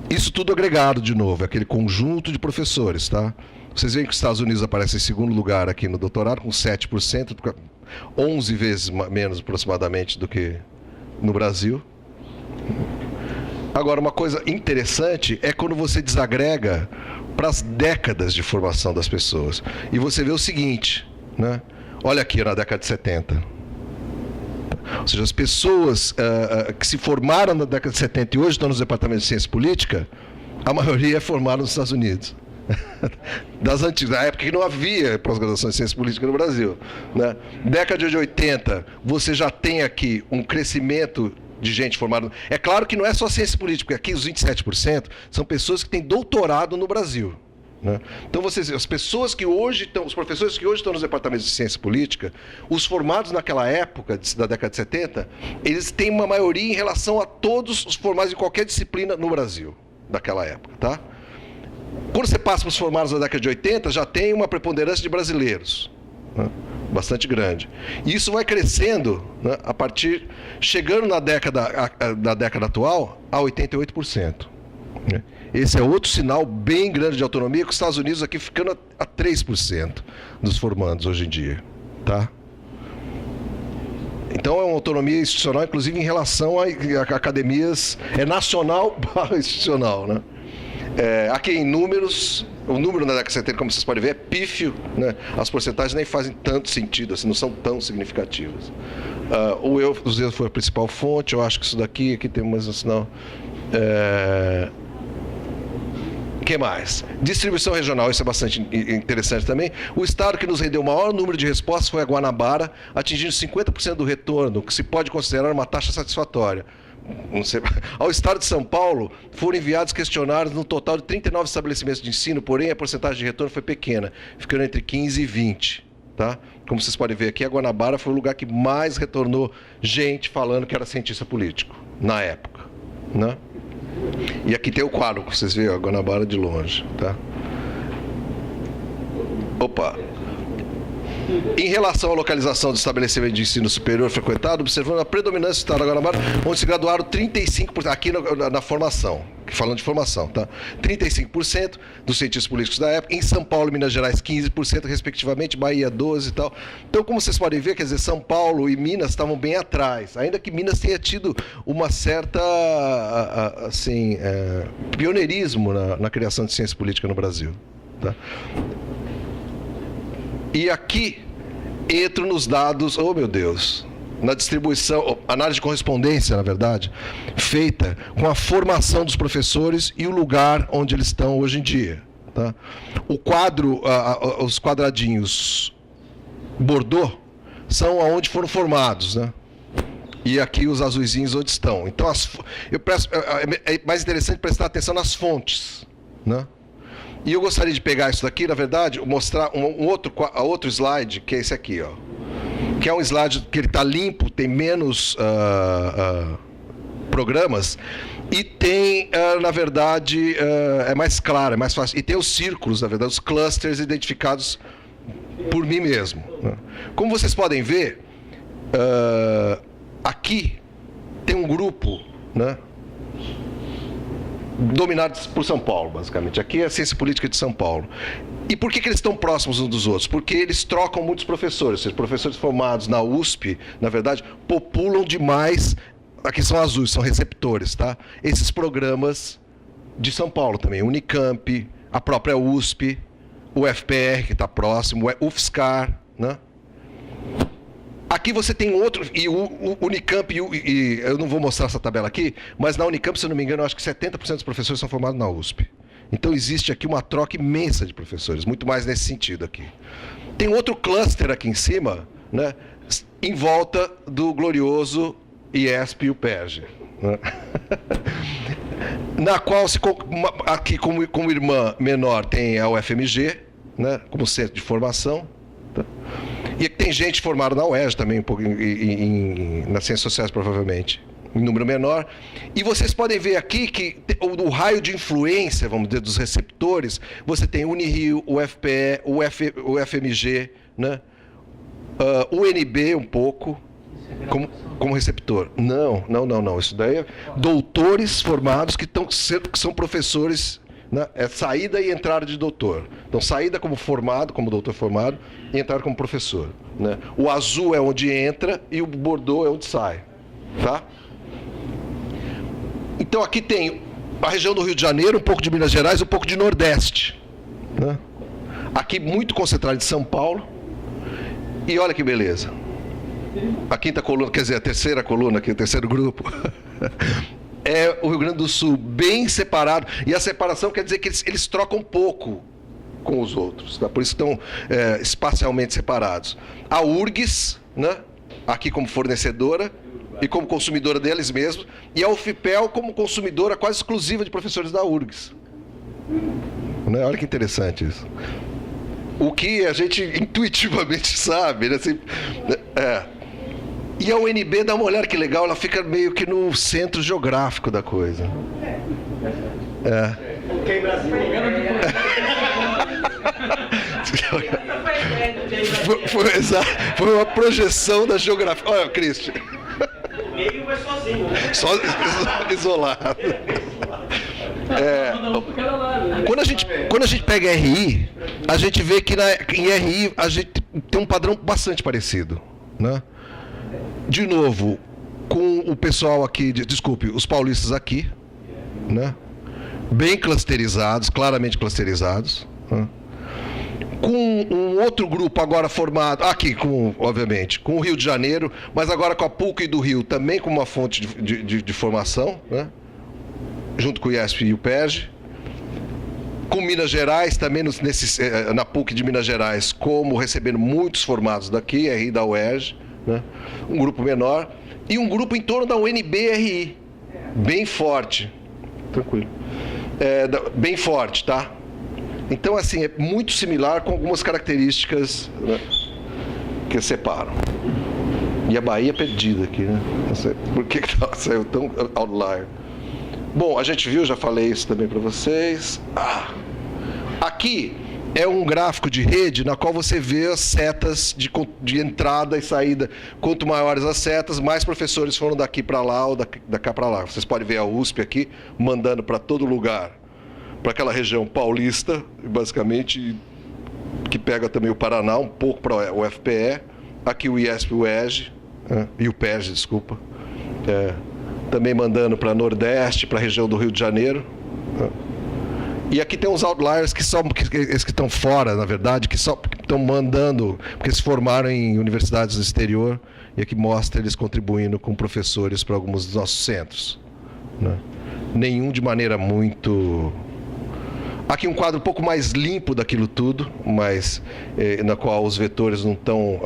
Speaker 5: Isso tudo agregado, de novo, é aquele conjunto de professores. Tá? Vocês veem que os Estados Unidos aparecem em segundo lugar aqui no doutorado, com 7%, 11 vezes menos aproximadamente do que no Brasil. Agora, uma coisa interessante é quando você desagrega para as décadas de formação das pessoas. E você vê o seguinte, né? Olha aqui na década de 70. Ou seja, as pessoas que se formaram na década de 70 e hoje estão nos departamentos de ciência política, a maioria é formada nos Estados Unidos. Das antigas, na época que não havia pós-graduação em ciência política no Brasil. Né? Década de 80, você já tem aqui um crescimento de gente formada. É claro que não é só ciência política, porque aqui os 27% são pessoas que têm doutorado no Brasil. Né? Então, vocês, as pessoas que hoje estão, os professores que hoje estão nos departamentos de ciência política, os formados naquela época, da década de 70, eles têm uma maioria em relação a todos os formados em qualquer disciplina no Brasil, daquela época. Tá? Quando você passa para os formados da década de 80, já tem uma preponderância de brasileiros. Né? Bastante grande. E isso vai crescendo, né, a partir, chegando na década atual, a 88%. Né? Esse é outro sinal bem grande de autonomia, com os Estados Unidos aqui ficando a 3% dos formandos hoje em dia. Tá? Então é uma autonomia institucional, inclusive em relação a academias, é nacional barra institucional. Né? Aqui em números, o número na década de 70, como vocês podem ver, é pífio, né? As porcentagens nem fazem tanto sentido, assim, não são tão significativas. Os erros foi a principal fonte, eu acho que isso aqui tem mais um sinal. O que mais? Distribuição regional, isso é bastante interessante também. O estado que nos rendeu o maior número de respostas foi a Guanabara, atingindo 50% do retorno, que se pode considerar uma taxa satisfatória. Ao estado de São Paulo foram enviados questionários no total de 39 estabelecimentos de ensino, porém a porcentagem de retorno foi pequena, ficando entre 15 e 20. Tá? Como vocês podem ver aqui, a Guanabara foi o lugar que mais retornou gente falando que era cientista político, na época. Né? E aqui tem o quadro, vocês veem a Guanabara de longe. Tá? Opa! Em relação à localização do estabelecimento de ensino superior frequentado, observando a predominância do estado da Guanabara, onde se graduaram 35%, aqui na formação, falando de formação, tá? 35% dos cientistas políticos da época, em São Paulo e Minas Gerais 15%, respectivamente, Bahia 12% e tal. Então, como vocês podem ver, quer dizer, São Paulo e Minas estavam bem atrás, ainda que Minas tenha tido uma certa, assim, pioneirismo na criação de ciência política no Brasil. Tá? E aqui entro nos dados, oh meu Deus, na distribuição, análise de correspondência, na verdade, feita com a formação dos professores e o lugar onde eles estão hoje em dia. Tá? O quadro, os quadradinhos bordô são aonde foram formados, né? E aqui os azuizinhos onde estão. Então, é mais interessante prestar atenção nas fontes, né? E eu gostaria de pegar isso daqui, na verdade, mostrar outro slide, que é esse aqui, ó. Que é um slide que ele está limpo, tem menos programas, e tem, na verdade, é mais claro, é mais fácil. E tem os círculos, na verdade, os clusters identificados por mim mesmo, né? Como vocês podem ver, aqui tem um grupo, né, dominado por São Paulo, basicamente. Aqui é a ciência política de São Paulo. E por que eles estão próximos uns dos outros? Porque eles trocam muitos professores. Ou seja, professores formados na USP, na verdade, populam demais. Aqui são azuis, são receptores, tá? Esses programas de São Paulo também. Unicamp, a própria USP, o FPR, que está próximo, o UFSCar, né? Aqui você tem outro, e o Unicamp, e eu não vou mostrar essa tabela aqui, mas na Unicamp, se eu não me engano, eu acho que 70% dos professores são formados na USP. Então existe aqui uma troca imensa de professores, muito mais nesse sentido aqui. Tem outro cluster aqui em cima, né, em volta do glorioso IESP e o PERJ, né? Na qual, aqui como irmã menor, tem a UFMG, né, como centro de formação. Tá? E tem gente formada na UERJ também, um pouco nas ciências sociais, provavelmente, em número menor. E vocês podem ver aqui que o raio de influência, vamos dizer, dos receptores, você tem Unirio, o FPE, o FMG, né? O UNB um pouco, como receptor. Não. Isso daí é doutores formados que são professores, né? É saída e entrada de doutor. Então, saída como formado, como doutor formado, e entrada como professor, né? O azul é onde entra e o bordô é onde sai. Tá? Então, aqui tem a região do Rio de Janeiro, um pouco de Minas Gerais, um pouco de Nordeste, né? Aqui, muito concentrado em São Paulo. E olha que beleza. A quinta coluna, quer dizer, a terceira coluna aqui, o terceiro grupo, é o Rio Grande do Sul, bem separado. E a separação quer dizer que eles trocam pouco com os outros, tá? Por isso estão espacialmente separados. A URGS, né, aqui como fornecedora e como consumidora deles mesmos, e a UFPEL como consumidora quase exclusiva de professores da URGS. Né? Olha que interessante isso. O que a gente intuitivamente sabe, né? Assim, E a UNB, dá uma olhada que legal, ela fica meio que no centro geográfico da coisa.
Speaker 10: Ok, Brasil.
Speaker 5: Foi uma projeção da geografia. Olha, Cristian.
Speaker 10: O meio vai sozinho, né?
Speaker 5: Só isolado. Quando a gente pega RI, a gente vê que em RI a gente tem um padrão bastante parecido, né? De novo, com o pessoal aqui, desculpe, os paulistas aqui, né? Bem clusterizados, claramente clusterizados, né? Com um outro grupo agora formado, aqui, obviamente, com o Rio de Janeiro, mas agora com a PUC do Rio também como uma fonte de formação, né? Junto com o IESP e o PERJ. Com Minas Gerais, também na PUC de Minas Gerais, como recebendo muitos formados daqui, RI da UERJ, né? Um grupo menor, e um grupo em torno da UNB-RI, bem forte. Tranquilo. Bem forte, tá? Então, assim, é muito similar com algumas características, né, que separam. E a Bahia perdida aqui, né? Não sei por que saiu tão outlier. Bom, a gente viu, já falei isso também para vocês. Aqui é um gráfico de rede na qual você vê as setas de entrada e saída. Quanto maiores as setas, mais professores foram daqui para lá ou da cá para lá. Vocês podem ver a USP aqui, mandando para todo lugar, para aquela região paulista, basicamente, que pega também o Paraná, um pouco para o FPE. Aqui o IESP e o ERJ, e o PERJ, desculpa. Também mandando para Nordeste, para a região do Rio de Janeiro. E aqui tem uns outliers que estão fora, na verdade, que estão mandando, porque se formaram em universidades do exterior, e aqui mostra eles contribuindo com professores para alguns dos nossos centros, né? Nenhum de maneira muito... Aqui um quadro um pouco mais limpo daquilo tudo, mas na qual os vetores não estão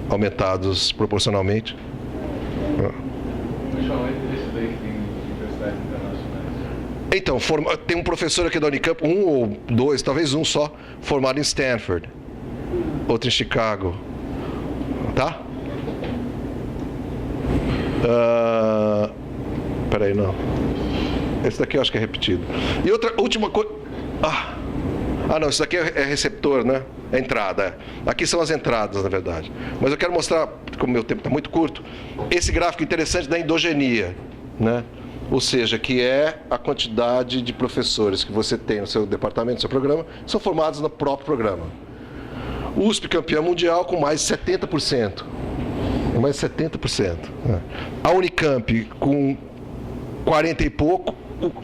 Speaker 5: aumentados proporcionalmente. Então, tem um professor aqui da Unicamp, um ou dois, talvez um só, formado em Stanford, outro em Chicago, tá? Peraí, não. Esse daqui eu acho que é repetido. E outra, última coisa... não, isso daqui é receptor, né? É entrada. Aqui são as entradas, na verdade. Mas eu quero mostrar, como o meu tempo está muito curto, esse gráfico interessante da endogenia, né? Ou seja, que é a quantidade de professores que você tem no seu departamento, no seu programa, são formados no próprio programa. USP campeã mundial com mais de 70%. Mais de 70%. Né? A Unicamp com 40 e pouco,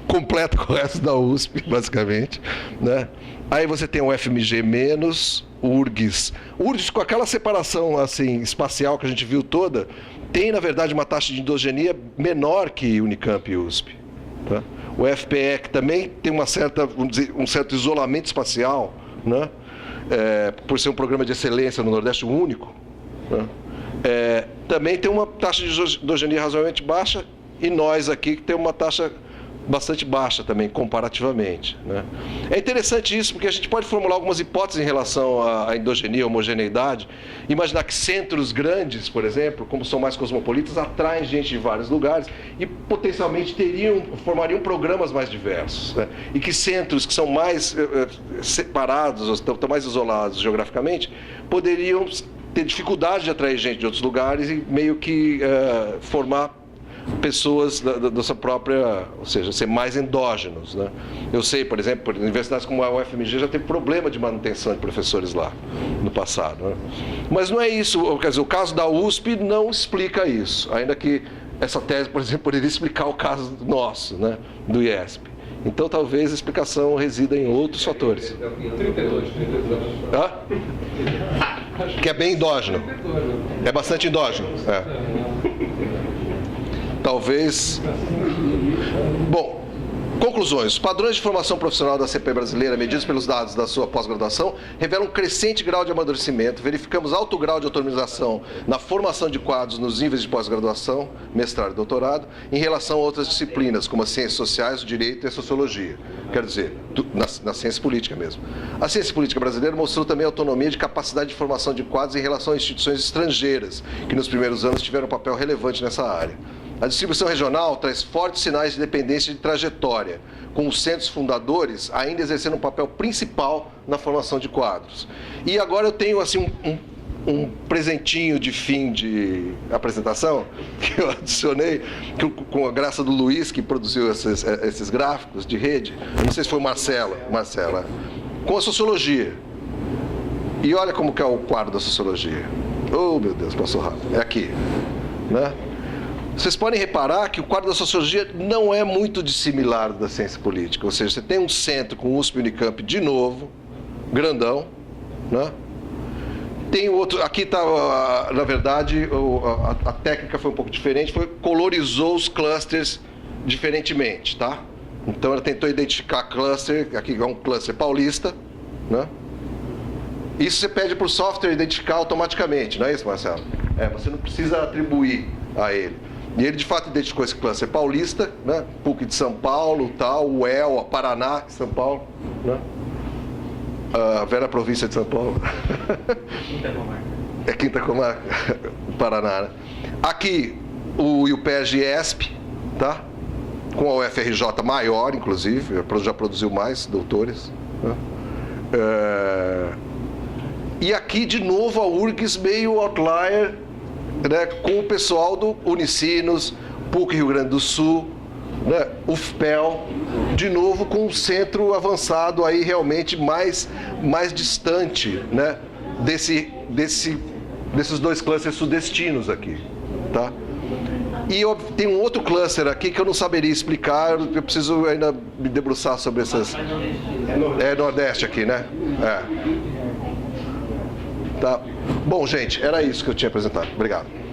Speaker 5: completa com o resto da USP, basicamente. Né? Aí você tem o FMG menos, URGS. URGS com aquela separação assim, espacial que a gente viu toda, tem, na verdade, uma taxa de endogenia menor que Unicamp e USP. Tá? O FPE, que também tem uma certa, vamos dizer, um certo isolamento espacial, né? Por ser um programa de excelência no Nordeste único, né? Também tem uma taxa de endogenia razoavelmente baixa, e nós aqui que tem uma taxa bastante baixa também, comparativamente, né? É interessante isso, porque a gente pode formular algumas hipóteses em relação à endogenia, à homogeneidade. Imaginar que centros grandes, por exemplo, como são mais cosmopolitas, atraem gente de vários lugares e potencialmente formariam programas mais diversos, né? E que centros que são mais separados, ou estão mais isolados geograficamente, poderiam ter dificuldade de atrair gente de outros lugares e meio que formar pessoas da sua própria, ou seja, ser mais endógenos, né? Eu sei, por exemplo, universidades como a UFMG já teve problema de manutenção de professores lá no passado, né? Mas não é isso, quer dizer, o caso da USP não explica isso, ainda que essa tese, por exemplo, poderia explicar o caso nosso, né, do IESP. Então talvez a explicação resida em outros fatores.
Speaker 12: 32.
Speaker 5: Que é bem endógeno. É bastante endógeno. Talvez... Bom, conclusões. Os padrões de formação profissional da CP brasileira, medidos pelos dados da sua pós-graduação, revelam um crescente grau de amadurecimento. Verificamos alto grau de autonomização na formação de quadros nos níveis de pós-graduação, mestrado e doutorado, em relação a outras disciplinas, como as ciências sociais, o direito e a sociologia. Quer dizer, na ciência política mesmo. A ciência política brasileira mostrou também autonomia de capacidade de formação de quadros em relação a instituições estrangeiras, que nos primeiros anos tiveram um papel relevante nessa área. A distribuição regional traz fortes sinais de dependência de trajetória, com os centros fundadores ainda exercendo um papel principal na formação de quadros. E agora eu tenho assim um presentinho de fim de apresentação, que eu adicionei, com a graça do Luiz, que produziu esses gráficos de rede, não sei se foi o Marcelo, com a sociologia. E olha como que é o quadro da sociologia. Oh, meu Deus, passou rápido. É aqui, né? Vocês podem reparar que o quadro da sociologia não é muito dissimilar da ciência política. Ou seja, você tem um centro com USP e Unicamp de novo, grandão, né? Tem outro, aqui está, na verdade, a técnica foi um pouco diferente, colorizou os clusters diferentemente, tá? Então ela tentou identificar cluster, aqui é um cluster paulista, né? Isso você pede para o software identificar automaticamente, não é isso, Marcelo? Você não precisa atribuir a ele. E ele de fato identificou esse cluster paulista, né? PUC de São Paulo, tal, UEL, Paraná, São Paulo, né? A Vera província de São Paulo.
Speaker 3: Quinta Comarca.
Speaker 5: É Quinta Comarca, Paraná, né? Aqui o IUPERJ ESP, tá? Com a UFRJ maior, inclusive, já produziu mais doutores, né? E aqui de novo a URGS meio outlier, né, com o pessoal do Unicinos, PUC Rio Grande do Sul, né, UFPEL, de novo com um centro avançado aí realmente mais distante, né, desses dois clusters sudestinos aqui, tá? E tem um outro cluster aqui que eu não saberia explicar, eu preciso ainda me debruçar sobre essas... É Nordeste aqui, né? Tá? Bom, gente, era isso que eu tinha apresentado. Obrigado.